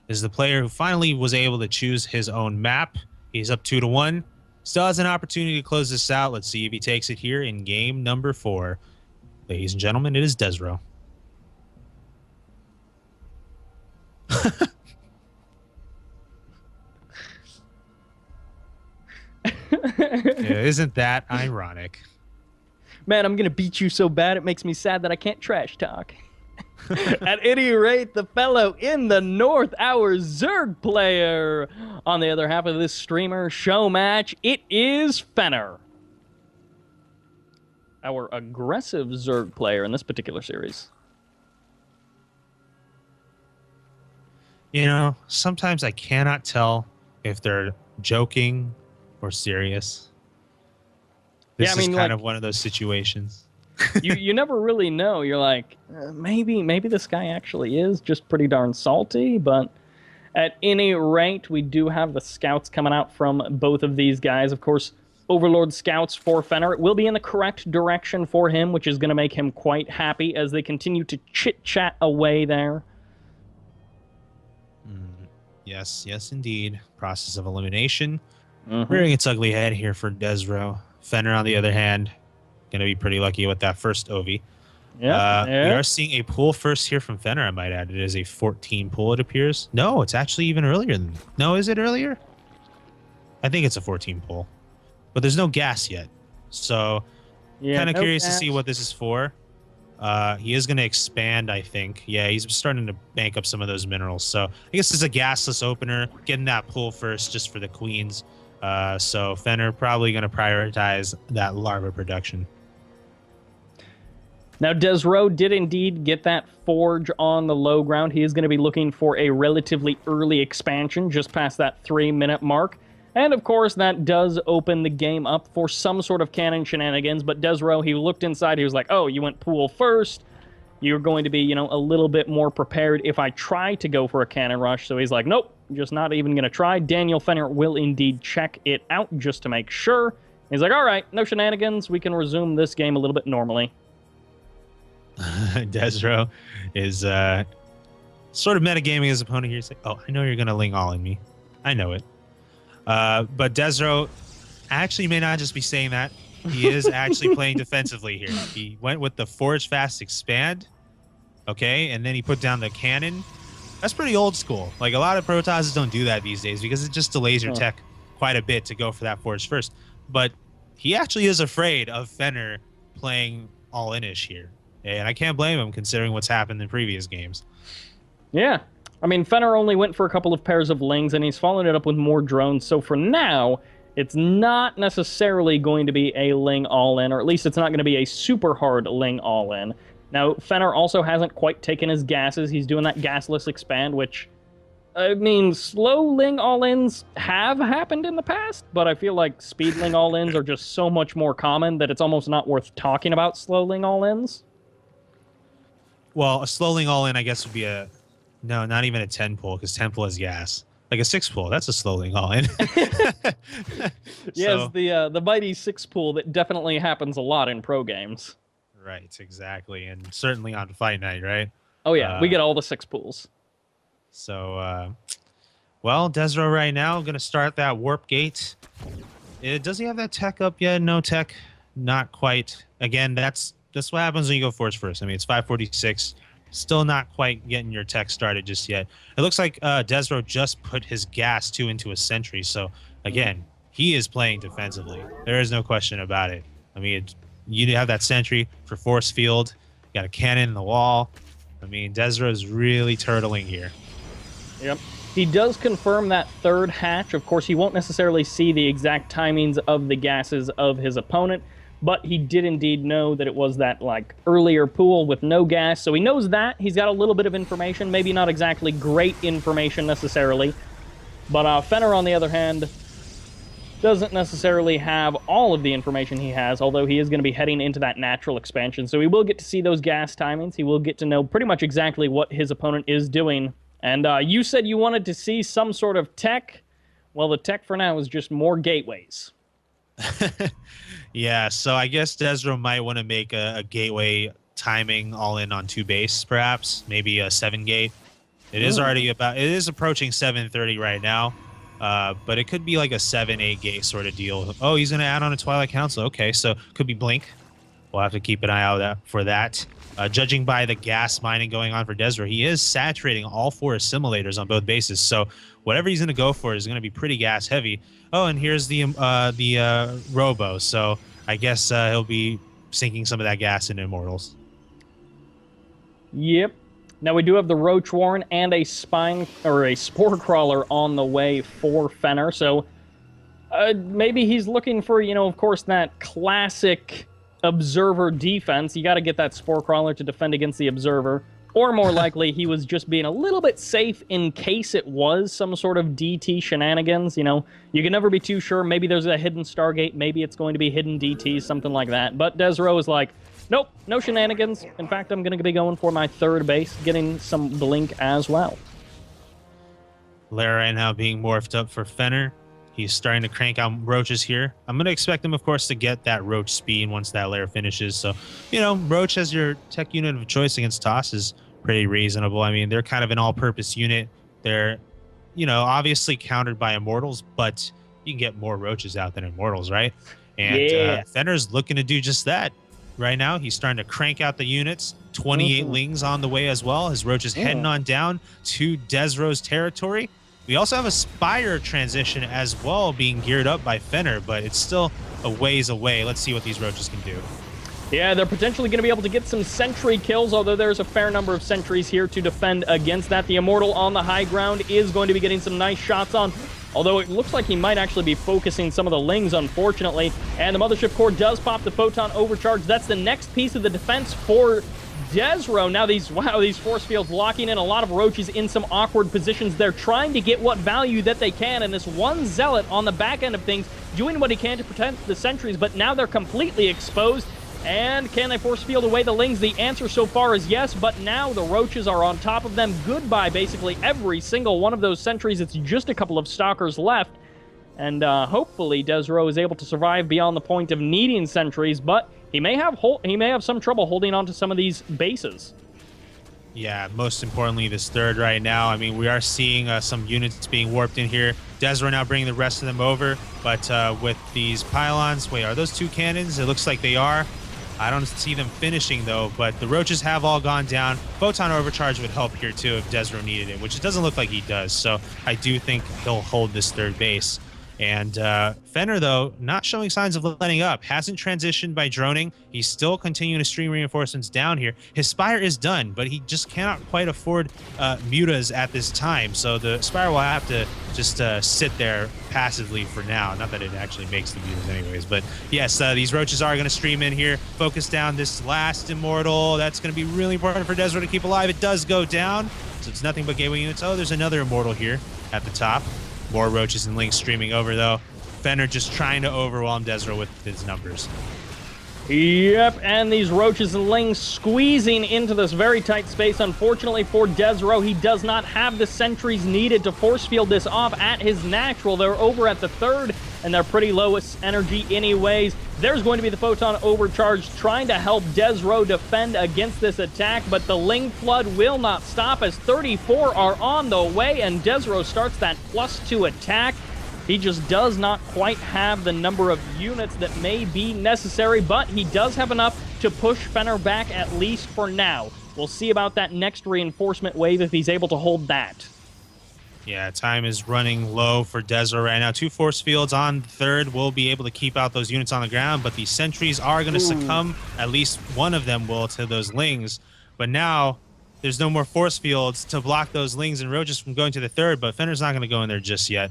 is the player who finally was able to choose his own map. He's up 2-1. Still has an opportunity to close this out. Let's see if he takes it here in game number 4. Ladies and gentlemen, it is desRow. Yeah, isn't that ironic? Man, I'm going to beat you so bad it makes me sad that I can't trash talk. At any rate, the fellow in the north, our Zerg player. On the other half of this streamer show match, it is Fenner. Our aggressive Zerg player in this particular series. You know, sometimes I cannot tell if they're joking or serious. This is kind of one of those situations. you never really know. You're like, maybe this guy actually is just pretty darn salty, but at any rate, we do have the scouts coming out from both of these guys. Of course, Overlord scouts for Fenner. It will be in the correct direction for him, which is going to make him quite happy as they continue to chit-chat away there. Yes, indeed. Process of elimination. Rearing its ugly head here for desRow. Fenner, on the other hand, going to be pretty lucky with that first OV. We are seeing a pull first here from Fenner, I might add. It is a 14 pull, it appears. No, it's actually even earlier than... No, is it earlier? I think it's a 14 pull. But there's no gas yet. So, kind of curious to see what this is for. He is going to expand, I think. Yeah, he's starting to bank up some of those minerals. So, I guess it's a gasless opener. Getting that pull first just for the queens. So, Fenner probably going to prioritize that larva production. Now, desRow did indeed get that forge on the low ground. He is going to be looking for a relatively early expansion, just past that 3-minute mark. And, of course, that does open the game up for some sort of cannon shenanigans. But desRow, he looked inside. He was like, oh, you went pool first. You're going to be, you know, a little bit more prepared if I try to go for a cannon rush. So he's like, nope, just not even going to try. Daniel Fenner will indeed check it out just to make sure. He's like, all right, no shenanigans. We can resume this game a little bit normally. desRow is sort of metagaming his opponent here. He's like, oh, I know you're going to Ling all in me. I know it. But desRow actually may not just be saying that. He is actually playing defensively here. He went with the Forge Fast Expand, okay, and then he put down the cannon. That's pretty old school. Like, a lot of Protosses don't do that these days because it just delays your tech quite a bit to go for that Forge first. But he actually is afraid of Fenner playing all-in-ish here. And I can't blame him considering what's happened in previous games. Yeah. I mean, Fenner only went for a couple of pairs of Lings, and he's followed it up with more drones. So for now, it's not necessarily going to be a Ling all-in, or at least it's not going to be a super hard Ling all-in. Now, Fenner also hasn't quite taken his gases. He's doing that gasless expand, which, I mean, slow Ling all-ins have happened in the past, but I feel like speed Ling all-ins are just so much more common that it's almost not worth talking about slow Ling all-ins. Well, a slow Ling all-in, I guess, would be a... No, not even a 10 pull, because 10 pull is gas. Like a 6 pull, that's a slow Ling all-in. Yes, the mighty 6 pull that definitely happens a lot in pro games. Right, exactly, and certainly on Fight Night, right? Oh yeah, we get all the 6 pulls. So, well, desRow right now going to start that warp gate. Does he have that tech up yet? No tech, not quite. Again, that's what happens when you go Force first. I mean, it's 546. Still not quite getting your tech started just yet. It looks like desRow just put his gas 2 into a sentry. So, again, he is playing defensively. There is no question about it. I mean, you have that sentry for force field. You got a cannon in the wall. I mean, desRow is really turtling here. Yep. He does confirm that third hatch. Of course, he won't necessarily see the exact timings of the gases of his opponent, but he did indeed know that it was that, like, earlier pool with no gas, so he knows that. He's got a little bit of information, maybe not exactly great information necessarily, but Fenner, on the other hand, doesn't necessarily have all of the information he has, although he is going to be heading into that natural expansion, so he will get to see those gas timings. He will get to know pretty much exactly what his opponent is doing. And you said you wanted to see some sort of tech. Well, the tech for now is just more gateways. Yeah, so I guess desRow might want to make a gateway timing all in on 2 base, perhaps. Maybe a 7 gate. It is already it is approaching 7:30 right now. But it could be like a 7-8 gate sort of deal. Oh, he's going to add on a Twilight Council. Okay, so could be Blink. We'll have to keep an eye out for that. Judging by the gas mining going on for desRow, he is saturating all 4 assimilators on both bases. So whatever he's going to go for is going to be pretty gas heavy. Oh, and here's the Robo. So I guess he'll be sinking some of that gas into Immortals. Yep. Now we do have the Roach Warren and a Spore Crawler on the way for Fenner. So maybe he's looking for, of course, that classic Observer defense. You got to get that Spore Crawler to defend against the Observer. Or more likely, he was just being a little bit safe in case it was some sort of DT shenanigans. You can never be too sure. Maybe there's a hidden Stargate. Maybe it's going to be hidden DT, something like that. But desRow is like, nope, no shenanigans. In fact, I'm going to be going for my 3rd base, getting some Blink as well. Lair right now being morphed up for Fenner. He's starting to crank out Roaches here. I'm going to expect him, of course, to get that Roach speed once that Lair finishes. So, Roach as your tech unit of choice against Toss is pretty reasonable. I mean, they're kind of an all-purpose unit. They're, obviously countered by Immortals, but you can get more Roaches out than Immortals, right? And Fenner's looking to do just that. Right now, he's starting to crank out the units. 28 Lings on the way as well. His Roach is heading on down to desRow's territory. We also have a Spire transition as well being geared up by Fenner, but it's still a ways away. Let's see what these Roaches can do. Yeah, they're potentially going to be able to get some sentry kills, although there's a fair number of sentries here to defend against that. The Immortal on the high ground is going to be getting some nice shots on, although it looks like he might actually be focusing some of the Lings, unfortunately. And the Mothership Core does pop the Photon Overcharge. That's the next piece of the defense for desRow. Now these force fields locking in a lot of Roaches in some awkward positions. They're trying to get what value that they can, and this one Zealot on the back end of things doing what he can to protect the sentries, but now they're completely exposed. And can they force field away the Lings? The answer so far is yes, but now the Roaches are on top of them. Goodbye, basically every single one of those sentries. It's just a couple of Stalkers left. And hopefully desRow is able to survive beyond the point of needing sentries, but he may have some trouble holding on to some of these bases. Yeah, most importantly, this 3rd right now. I mean, we are seeing some units being warped in here. desRow now bringing the rest of them over, but with these pylons, wait, are those 2 cannons? It looks like they are. I don't see them finishing, though, but the Roaches have all gone down. Photon Overcharge would help here, too, if desRow needed it, which it doesn't look like he does. So I do think he'll hold this 3rd base. And Fenner, though, not showing signs of letting up. Hasn't transitioned by droning. He's still continuing to stream reinforcements down here. His Spire is done, but he just cannot quite afford mutas at this time. So the Spire will have to just sit there passively for now. Not that it actually makes the mutas anyways. But yes, these Roaches are going to stream in here. Focus down this last Immortal. That's going to be really important for desRow to keep alive. It does go down. So it's nothing but gateway units. Oh, there's another Immortal here at the top. More Roaches and Lings streaming over, though. Fenner just trying to overwhelm desRow with his numbers. Yep, and these Roaches and Lings squeezing into this very tight space. Unfortunately for desRow, he does not have the sentries needed to force field this off at his natural. They're over at the 3rd, and they're pretty low energy anyways. There's going to be the Photon Overcharge trying to help desRow defend against this attack, but the Ling Flood will not stop as 34 are on the way, and desRow starts that +2 attack. He just does not quite have the number of units that may be necessary, but he does have enough to push Fenner back, at least for now. We'll see about that next reinforcement wave if he's able to hold that. Yeah, time is running low for desRow right now. 2 force fields on the 3rd will be able to keep out those units on the ground, but these sentries are going to succumb. At least one of them will, to those Lings. But now there's no more force fields to block those Lings and Roaches from going to the 3rd, but Fenner's not going to go in there just yet.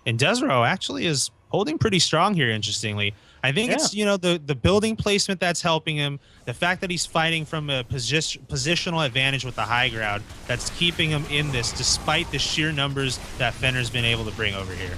And desRow actually is holding pretty strong here, interestingly. I think it's, the building placement that's helping him, the fact that he's fighting from a positional advantage with the high ground that's keeping him in this, despite the sheer numbers that Fenner's been able to bring over here.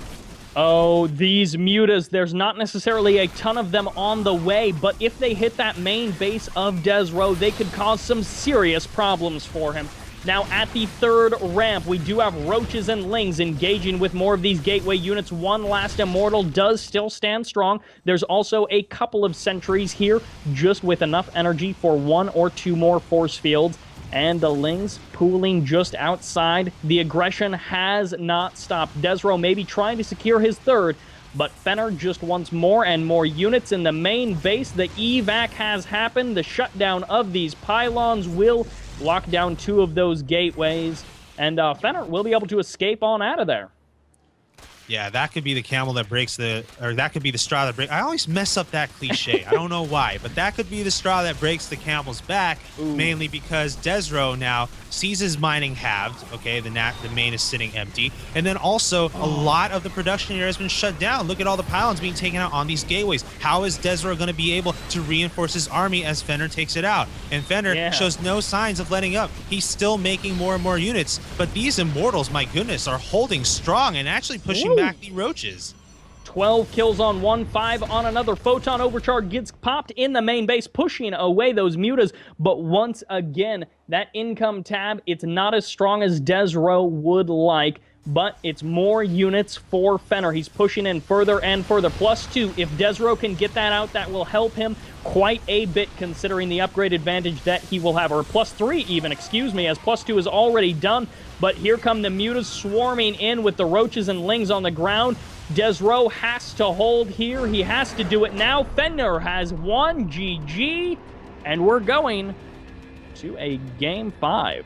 Oh, these mutas, there's not necessarily a ton of them on the way, but if they hit that main base of desRow, they could cause some serious problems for him. Now, at the 3rd ramp, we do have Roaches and Lings engaging with more of these gateway units. One last Immortal does still stand strong. There's also a couple of sentries here, just with enough energy for 1 or 2 more force fields. and the Lings pooling just outside. The aggression has not stopped. desRow maybe trying to secure his third, but Fenner just wants more and more units in the main base. The evac has happened. The shutdown of these pylons will lock down 2 of those gateways, and Fenner will be able to escape on out of there. Yeah, that could be the camel that breaks or that could be the straw that breaks. I always mess up that cliche. I don't know why, but that could be the straw that breaks the camel's back, mainly because desRow now sees his mining halved. Okay, the main is sitting empty, and then also a lot of the production area has been shut down. Look at all the pylons being taken out on these gateways. How is desRow going to be able to reinforce his army as Fenner takes it out? And Fenner shows no signs of letting up. He's still making more and more units, but these immortals, my goodness, are holding strong and actually pushing back the roaches. 12 kills on one, 5 on another. Photon Overcharge gets popped in the main base, pushing away those mutas. But once again, that income tab, it's not as strong as desRow would like, but it's more units for Fenner. He's pushing in further and further. +2, if desRow can get that out, that will help him quite a bit considering the upgrade advantage that he will have. Or +3 even, excuse me, as +2 is already done. But here come the mutas swarming in with the roaches and lings on the ground. desRow has to hold here. He has to do it now. Fenner has won. GG. And we're going to a Game 5.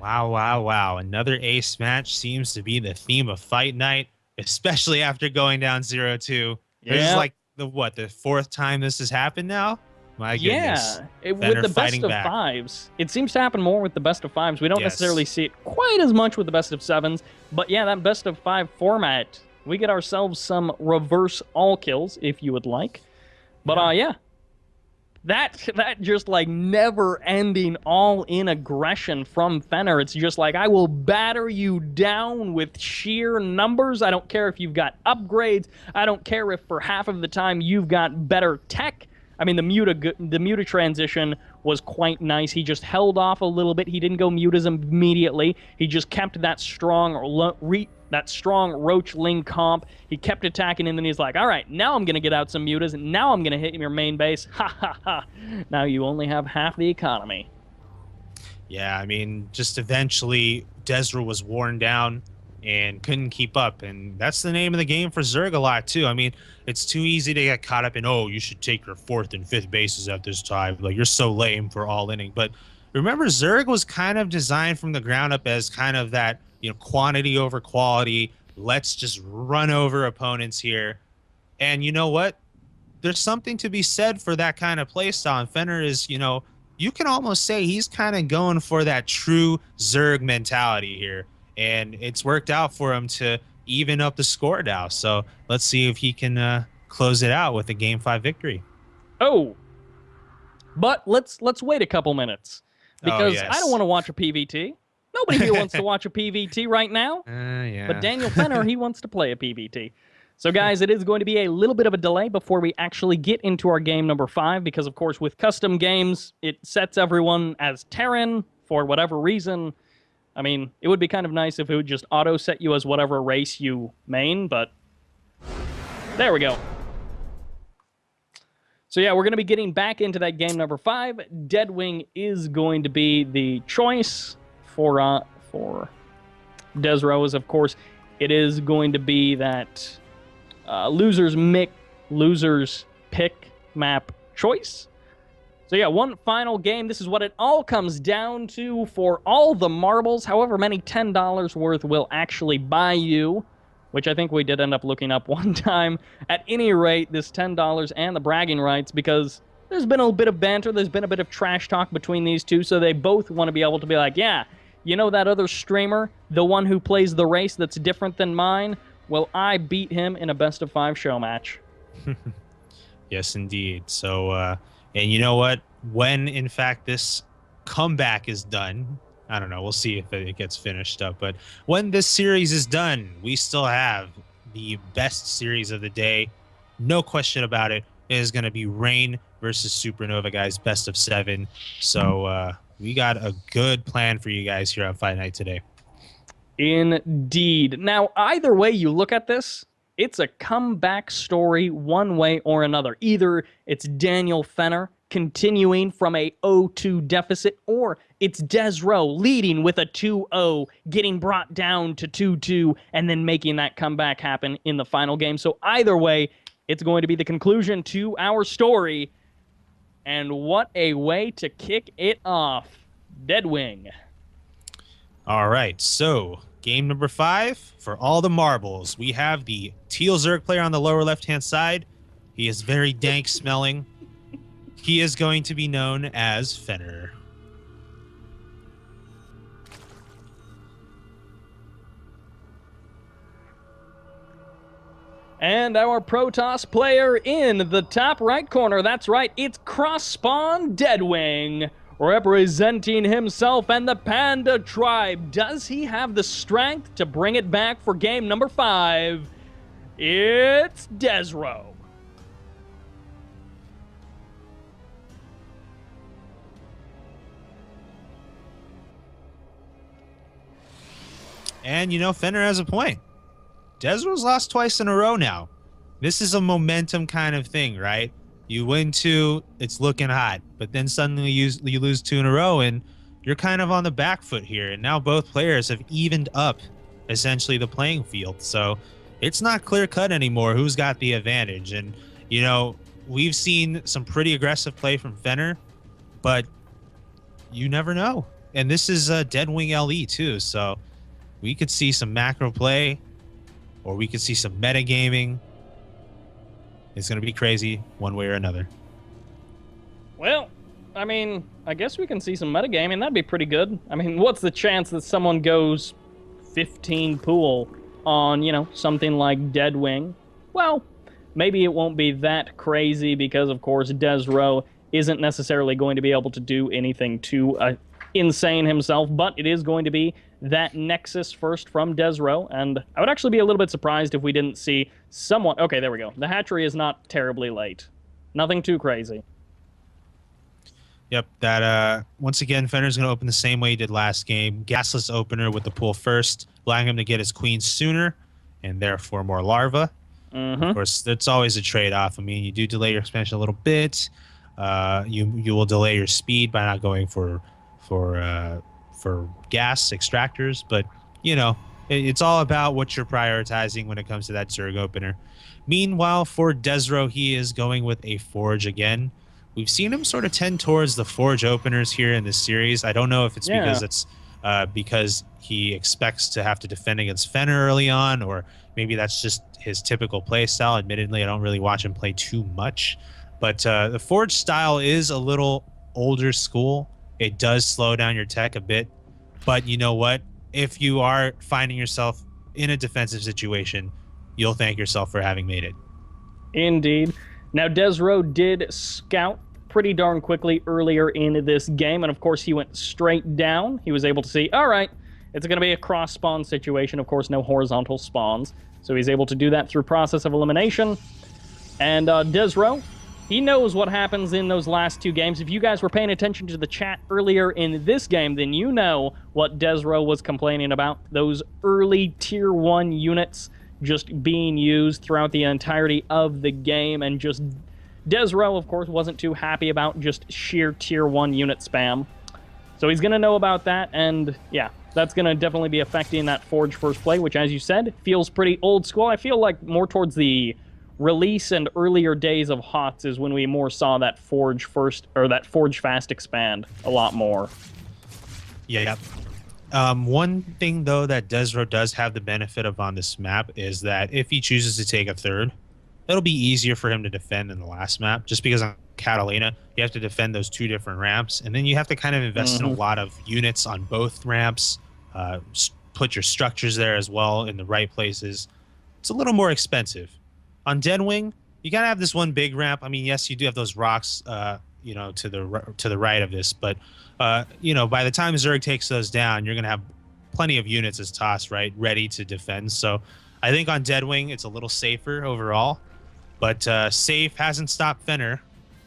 Wow, wow, wow. Another ace match seems to be the theme of Fight Night, especially after going down 0-2. This is like the 4th time this has happened now? My goodness. Yeah, with the best of 5s. It seems to happen more with the best of 5s. We don't necessarily see it quite as much with the best of 7s, but yeah, that best of 5 format, we get ourselves some reverse all kills, if you would like. But yeah, that just like never-ending all-in aggression from Fenner. It's just like, I will batter you down with sheer numbers. I don't care if you've got upgrades. I don't care if for half of the time you've got better tech. I mean, the muta transition was quite nice. He just held off a little bit. He didn't go mutas immediately. He just kept that strong roach ling comp. He kept attacking, and then he's like, all right, now I'm going to get out some mutas, and now I'm going to hit your main base. Ha, ha, ha. Now you only have half the economy. Yeah, I mean, just eventually, desRow was worn down and couldn't keep up, and that's the name of the game for Zerg a lot too. I mean, it's too easy to get caught up in, oh, you should take your 4th and 5th bases at this time, like you're so lame for all inning. But remember, Zerg was kind of designed from the ground up as kind of that, you know, quantity over quality, let's just run over opponents here. And you know what, there's something to be said for that kind of play style. And Fenner is, you know, you can almost say he's kind of going for that true Zerg mentality here. And it's worked out for him to even up the score now. So let's see if he can close it out with a Game 5 victory. Oh, but let's wait a couple minutes because I don't want to watch a PVT. Nobody here wants to watch a PVT right now. Yeah. But Daniel Fenner, he wants to play a PVT. So guys, it is going to be a little bit of a delay before we actually get into our game number 5 because, of course, with custom games, it sets everyone as Terran for whatever reason. I mean, it would be kind of nice if it would just auto-set you as whatever race you main, but there we go. So yeah, we're going to be getting back into that game number 5. Deadwing is going to be the choice for desRow, is, of course, it is going to be that losers pick map choice. So yeah, one final game. This is what it all comes down to for all the marbles. However many $10 worth will actually buy you, which I think we did end up looking up one time. At any rate, this $10 and the bragging rights, because there's been a bit of banter, there's been a bit of trash talk between these two, so they both want to be able to be like, yeah, you know that other streamer, the one who plays the race that's different than mine? Well, I beat him in a best-of-5 show match. Yes, indeed. So, and you know what? When, in fact, this comeback is done, I don't know, we'll see if it gets finished up, but when this series is done, we still have the best series of the day. No question about it. It is going to be Rain versus Supernova, guys, best of 7. So we got a good plan for you guys here on Fight Night today. Indeed. Now, either way you look at this, it's a comeback story one way or another. Either it's Daniel Fenner continuing from a 0-2 deficit, or it's desRow leading with a 2-0, getting brought down to 2-2, and then making that comeback happen in the final game. So either way, it's going to be the conclusion to our story. And what a way to kick it off. Deadwing. All right, so game number 5 for all the marbles. We have the teal Zerg player on the lower left-hand side. He is very dank smelling. He is going to be known as Fenner. And our Protoss player in the top right corner, that's right, it's Cross-Spawn Deadwing, representing himself and the Panda Tribe. Does he have the strength to bring it back for game number 5? It's desRow. And, you know, Fenner has a point. desRow's lost twice in a row now. This is a momentum kind of thing, right? You win 2, it's looking hot. But then suddenly you lose 2 in a row, and you're kind of on the back foot here. And now both players have evened up, essentially, the playing field. So it's not clear-cut anymore who's got the advantage. And, you know, we've seen some pretty aggressive play from Fenner, but you never know. And this is a Deadwing LE, too, so we could see some macro play, or we could see some metagaming. It's going to be crazy one way or another. Well, I mean, I guess we can see some metagaming. That'd be pretty good. I mean, what's the chance that someone goes 15 pool on, you know, something like Deadwing? Well, maybe it won't be that crazy because, of course, desRow isn't necessarily going to be able to do anything too insane himself, but it is going to be that Nexus first from desRow, and I would actually be a little bit surprised if we didn't see someone... Okay, there we go. The hatchery is not terribly late. Nothing too crazy. Yep, that, once again, Fenner's going to open the same way he did last game. Gasless opener with the pool first, allowing him to get his queen sooner, and therefore more larva. Of course, it's always a trade-off. I mean, you do delay your expansion a little bit. You will delay your speed by not going for gas extractors, but you know, it's all about what you're prioritizing when it comes to that Zerg opener. Meanwhile, for desRow, he is going with a Forge again. We've seen him sort of tend towards the Forge openers here in this series. I don't know if it's because he expects to have to defend against Fenner early on, or maybe that's just his typical play style. Admittedly, I don't really watch him play too much, but the Forge style is a little older school. It does slow down your tech a bit, but you know what? If you are finding yourself in a defensive situation, you'll thank yourself for having made it. Indeed. Now, desRow did scout pretty darn quickly earlier in this game, and of course he went straight down. He was able to see, all right, it's going to be a cross-spawn situation. Of course, no horizontal spawns, so he's able to do that through process of elimination. And desRow, he knows what happens in those last 2 games. If you guys were paying attention to the chat earlier in this game, then you know what desRow was complaining about. Those early Tier 1 units just being used throughout the entirety of the game, and just desRow, of course, wasn't too happy about just sheer Tier 1 unit spam. So he's going to know about that, and yeah, that's going to definitely be affecting that Forge first play, which, as you said, feels pretty old school. I feel like more towards the release and earlier days of HOTS is when we more saw that Forge first, or that Forge fast expand a lot more. Yeah. One thing, though, that desRow does have the benefit of on this map is that if he chooses to take a third, it'll be easier for him to defend in the last map, just because on Catalina, you have to defend those 2 different ramps, and then you have to kind of invest in a lot of units on both ramps, put your structures there as well in the right places. It's a little more expensive. On Deadwing, you gotta have this one big ramp. I mean, yes, you do have those rocks, you know, to the right of this, but you know, by the time Zerg takes those down, you're gonna have plenty of units as tossed, right, ready to defend. So I think on Deadwing, it's a little safer overall, but safe hasn't stopped Fenner,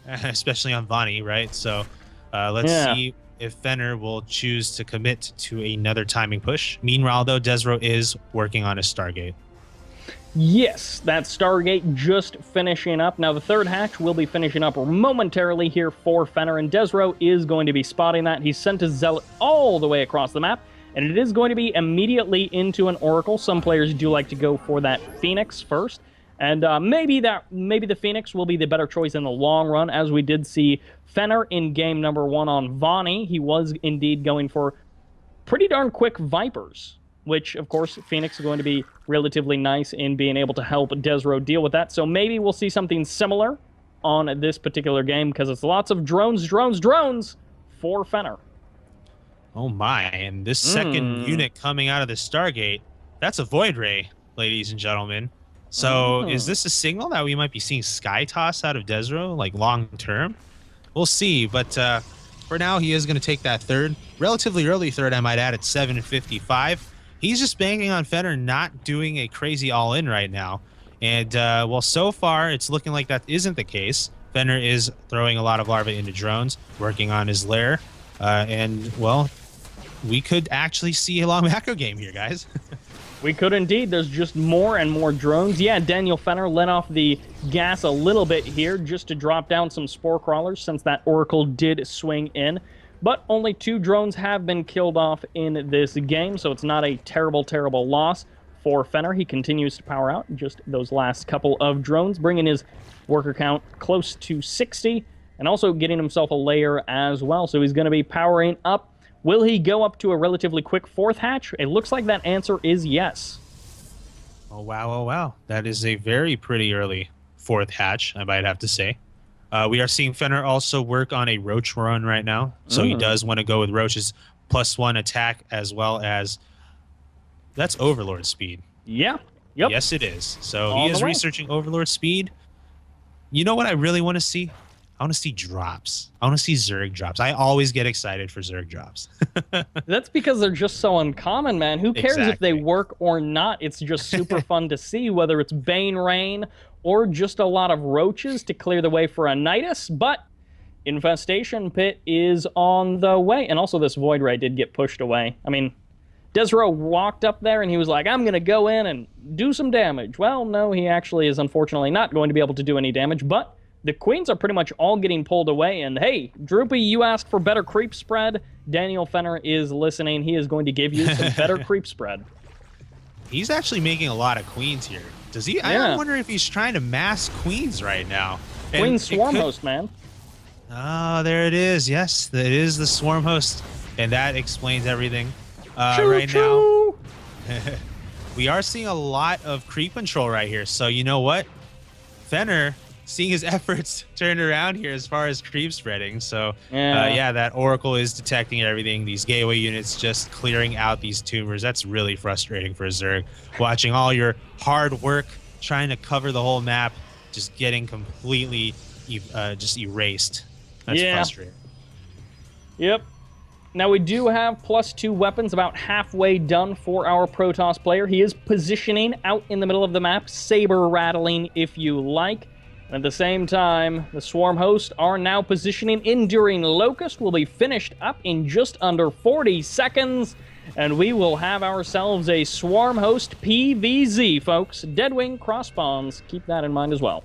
especially on Vani, right? So let's see if Fenner will choose to commit to another timing push. Meanwhile, though, desRow is working on his Stargate. Yes, that Stargate just finishing up. Now, the third hatch will be finishing up momentarily here for Fenner, and desRow is going to be spotting that. He's sent his Zealot all the way across the map, and it is going to be immediately into an Oracle. Some players do like to go for that Phoenix first, and maybe the Phoenix will be the better choice in the long run, as we did see Fenner in game number 1 on Vonnie. He was indeed going for pretty darn quick Vipers, which, of course, Phoenix is going to be relatively nice in being able to help desRow deal with that. So maybe we'll see something similar on this particular game, because it's lots of drones for Fenner. Oh my, and this second unit coming out of the Stargate, that's a Void Ray, ladies and gentlemen. So is this a signal that we might be seeing Sky Toss out of desRow, like long term? We'll see, but for now, he is going to take that third, relatively early third, I might add, at 7:55. He's just banking on Fenner not doing a crazy all-in right now. And, well, so far, it's looking like that isn't the case. Fenner is throwing a lot of larvae into drones, working on his lair. And, well, we could actually see a long macro game here, guys. We could indeed. There's just more and more drones. Yeah, Daniel Fenner let off the gas a little bit here just to drop down some spore crawlers, since that Oracle did swing in. But only 2 drones have been killed off in this game, so it's not a terrible, terrible loss for Fenner. He continues to power out just those last couple of drones, bringing his worker count close to 60, and also getting himself a layer as well. So he's going to be powering up. Will he go up to a relatively quick 4th hatch? It looks like that answer is yes. Oh, wow, oh, wow. That is a very pretty early 4th hatch, I might have to say. We are seeing Fenner also work on a Roach run right now. So he does want to go with Roach's +1 attack, as well as... That's Overlord speed. Yeah. Yep. Yes, it is. So All he is the way. researching Overlord speed. You know what I really want to see? I want to see drops. I want to see Zerg drops. I always get excited for Zerg drops. That's because they're just so uncommon, man. Who cares if they Exactly. work or not? It's just super fun to see, whether it's Bane Rain or just a lot of roaches to clear the way for a Nidus. But Infestation Pit is on the way. And also this Void Ray did get pushed away. I mean, desRow walked up there and he was like, I'm going to go in and do some damage. Well, no, he actually is unfortunately not going to be able to do any damage, but the queens are pretty much all getting pulled away. And hey, Droopy, you asked for better creep spread. Daniel Fenner is listening. He is going to give you some better creep spread. He's actually making a lot of queens here. Does he? Yeah. I wonder if he's trying to mass queens right now. And Queen it Swarm could- Host, man. Oh, there it is. Yes, it is the Swarm Host. And that explains everything. Choo, Right choo. now, we are seeing a lot of creep control right here. So you know what? Fenner, seeing his efforts turned around here as far as creep spreading. So yeah, that Oracle is detecting everything. These gateway units just clearing out these tumors. That's really frustrating for a Zerg. Watching all your hard work trying to cover the whole map just getting completely just erased. That's frustrating. Yep. Now we do have +2 weapons about halfway done for our Protoss player. He is positioning out in the middle of the map, saber rattling if you like. And at the same time, the Swarm Host are now positioning. Enduring Locust will be finished up in just under 40 seconds. And we will have ourselves a Swarm Host PVZ, folks. Deadwing cross-spawns. Keep that in mind as well.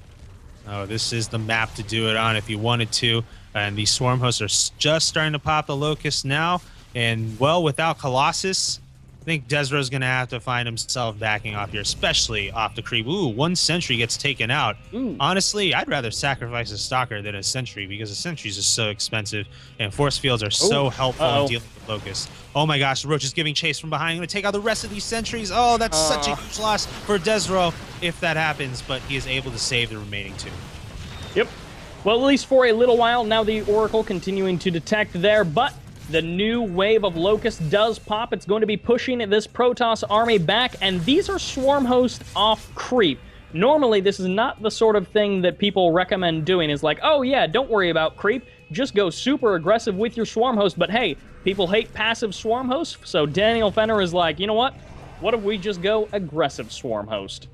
Oh, this is the map to do it on if you wanted to. And these Swarm Hosts are just starting to pop the Locust now. And, well, without Colossus, I think desRow's going to have to find himself backing off here, especially off the creep. Ooh, 1 sentry gets taken out. Ooh. Honestly, I'd rather sacrifice a Stalker than a sentry because a sentry is just so expensive, and force fields are so helpful in dealing with Locust. Oh my gosh, Roach is giving chase from behind. Going to take out the rest of these sentries. Oh, that's such a huge loss for desRow if that happens, but he is able to save the remaining 2. Yep. Well, at least for a little while, now the Oracle continuing to detect there, but the new wave of Locust does pop. It's going to be pushing this Protoss army back, and these are Swarm Host off creep. Normally, this is not the sort of thing that people recommend doing. Is like, oh yeah, don't worry about creep. Just go super aggressive with your Swarm Host. But hey, people hate passive Swarm Hosts, so Daniel Fenner is like, you know what? What if we just go aggressive Swarm Host?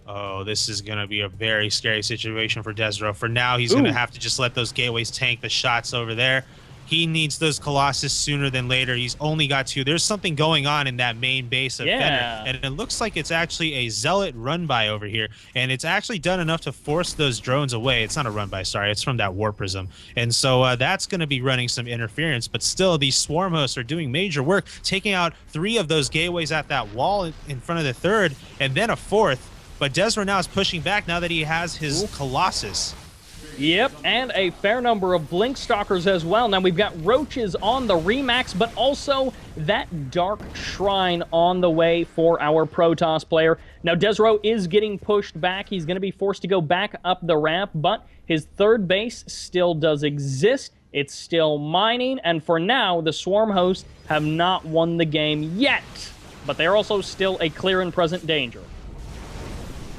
Oh, this is going to be a very scary situation for desRow. For now, he's going to have to just let those gateways tank the shots over there. he needs those Colossus sooner than later. He's only got 2. There's something going on in that main base of Fenner, and it looks like it's actually a Zealot run-by over here, and it's actually done enough to force those drones away. It's not a run-by, sorry. It's from that Warp Prism, and so that's going to be running some interference, but still, these Swarm hosts are doing major work, taking out 3 of those gateways at that wall in front of the 3rd, and then a 4th, but desRow now is pushing back now that he has his Colossus. Yep, and a fair number of Blink Stalkers as well. Now we've got Roaches on the Remax, but also that Dark Shrine on the way for our Protoss player. Now desRow is getting pushed back. He's going to be forced to go back up the ramp, but his 3rd base still does exist. It's still mining, and for now, the Swarm hosts have not won the game yet, but they're also still a clear and present danger.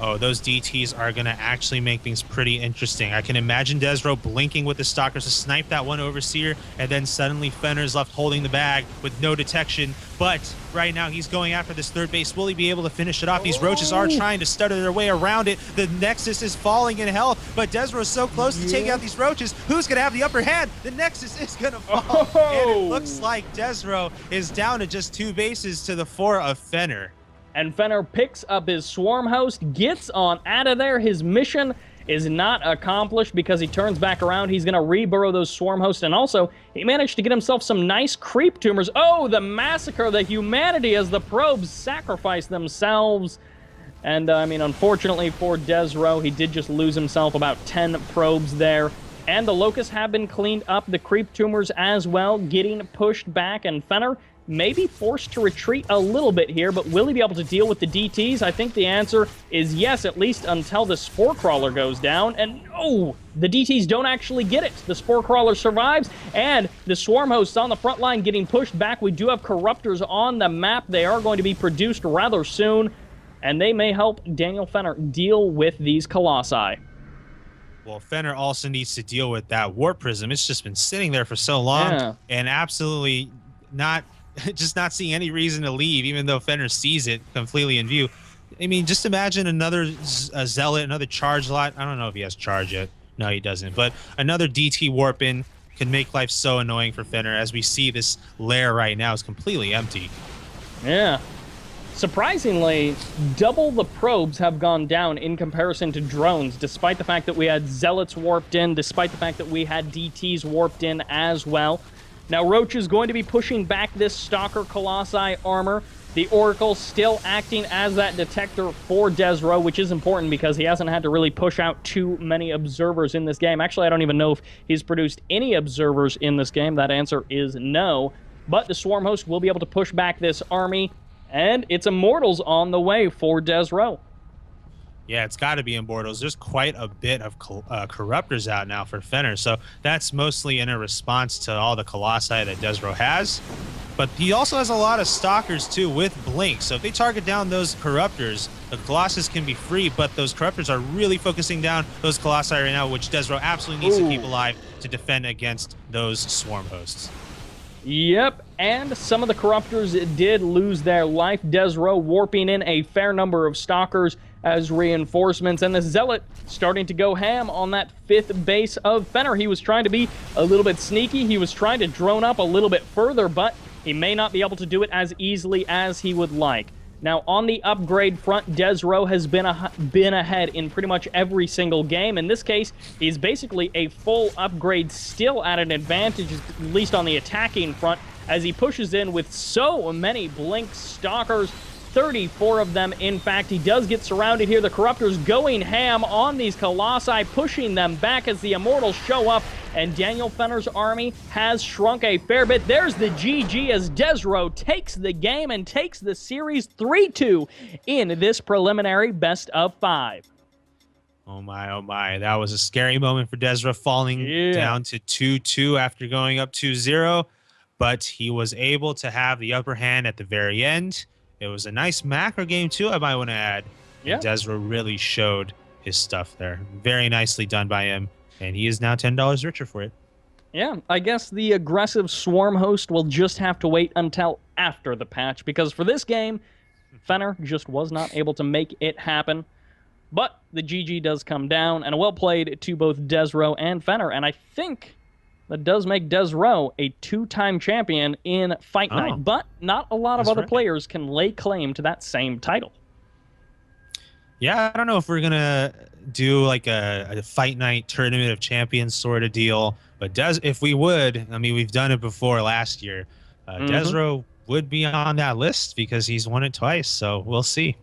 Oh, those DTs are going to actually make things pretty interesting. I can imagine desRow blinking with the Stalkers to snipe that one Overseer, and then suddenly Fenner's left holding the bag with no detection. But right now, he's going after this 3rd base. Will he be able to finish it off? These Roaches are trying to stutter their way around it. The Nexus is falling in health, but desRow is so close to taking out these Roaches. Who's going to have the upper hand? The Nexus is going to fall. And it looks like desRow is down to just 2 bases to the 4 of Fenner. And Fenner picks up his Swarm host, gets on out of there. His mission is not accomplished because he turns back around. He's going to reburrow those Swarm hosts, and also he managed to get himself some nice creep tumors. Oh, the massacre, the humanity as the probes sacrifice themselves. And, I mean, unfortunately for desRow, he did just lose himself about 10 probes there. And the Locusts have been cleaned up, the creep tumors as well, getting pushed back, and Fenner may be forced to retreat a little bit here, but will he be able to deal with the DTs? I think the answer is yes, at least until the Spore Crawler goes down. And oh, the DTs don't actually get it. The Spore Crawler survives, and the Swarm hosts on the front line getting pushed back. We do have Corruptors on the map. They are going to be produced rather soon, and they may help Daniel Fenner deal with these Colossi. Well, Fenner also needs to deal with that Warp Prism. It's just been sitting there for so long, and absolutely not seeing any reason to leave, even though Fenner sees it completely in view. I mean, just imagine another Zealot, another Charge lot. I don't know if he has Charge yet. No, he doesn't. But another DT warp in can make life so annoying for Fenner. As we see, this lair right now is completely empty. Yeah. Surprisingly, double the probes have gone down in comparison to drones, despite the fact that we had Zealots warped in, despite the fact that we had DTs warped in as well. Now, Roach is going to be pushing back this Stalker Colossi armor. The Oracle still acting as that detector for desRow, which is important because he hasn't had to really push out too many observers in this game. Actually, I don't even know if he's produced any observers in this game. That answer is no. But the Swarm host will be able to push back this army, and it's Immortals on the way for desRow. Yeah, it's got to be Immortals. There's quite a bit of Corruptors out now for Fenner, so that's mostly in a response to all the Colossi that desRow has. But he also has a lot of Stalkers, too, with Blink. So if they target down those Corruptors, the Colossus can be free, but those Corruptors are really focusing down those Colossi right now, which desRow absolutely needs to keep alive to defend against those Swarm hosts. Yep, and some of the Corruptors did lose their life. desRow warping in a fair number of Stalkers as reinforcements, and the Zealot starting to go ham on that 5th base of Fenner. He was trying to be a little bit sneaky. He was trying to drone up a little bit further, but he may not be able to do it as easily as he would like. Now, on the upgrade front, desRow has been ahead in pretty much every single game. In this case, he's basically a full upgrade, still at an advantage, at least on the attacking front, as he pushes in with so many Blink Stalkers. 34 of them, in fact. He does get surrounded here. The Corruptors going ham on these Colossi, pushing them back as the Immortals show up, and Daniel Fenner's army has shrunk a fair bit. There's the GG as desRow takes the game and takes the series 3-2 in this preliminary best of 5. Oh my, that was a scary moment for desRow, falling down to 2-2 after going up 2-0, but he was able to have the upper hand at the very end. It was a nice macro game, too, I might want to add. Yeah. And desRow really showed his stuff there. Very nicely done by him, and he is now $10 richer for it. Yeah, I guess the aggressive Swarm host will just have to wait until after the patch, because for this game, Fenner just was not able to make it happen. But the GG does come down, and a well played to both desRow and Fenner, and I think That does make desRow a 2-time champion in Fight Night, Oh, but not a lot of that's other right. players can lay claim to that same title. Yeah, I don't know if we're gonna do like a fight night tournament of champions sort of deal, but if we would, I mean, we've done it before last year. desRow would be on that list because he's won it twice, so we'll see.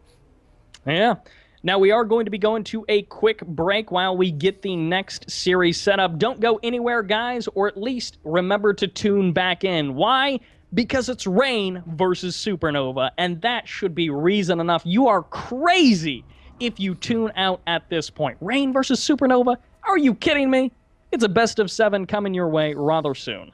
Yeah. Now, we are going to be going to a quick break while we get the next series set up. Don't go anywhere, guys, or at least remember to tune back in. Why? Because it's Rain versus Supernova, and that should be reason enough. You are crazy if you tune out at this point. Rain versus Supernova? Are you kidding me? It's a best of 7 coming your way rather soon.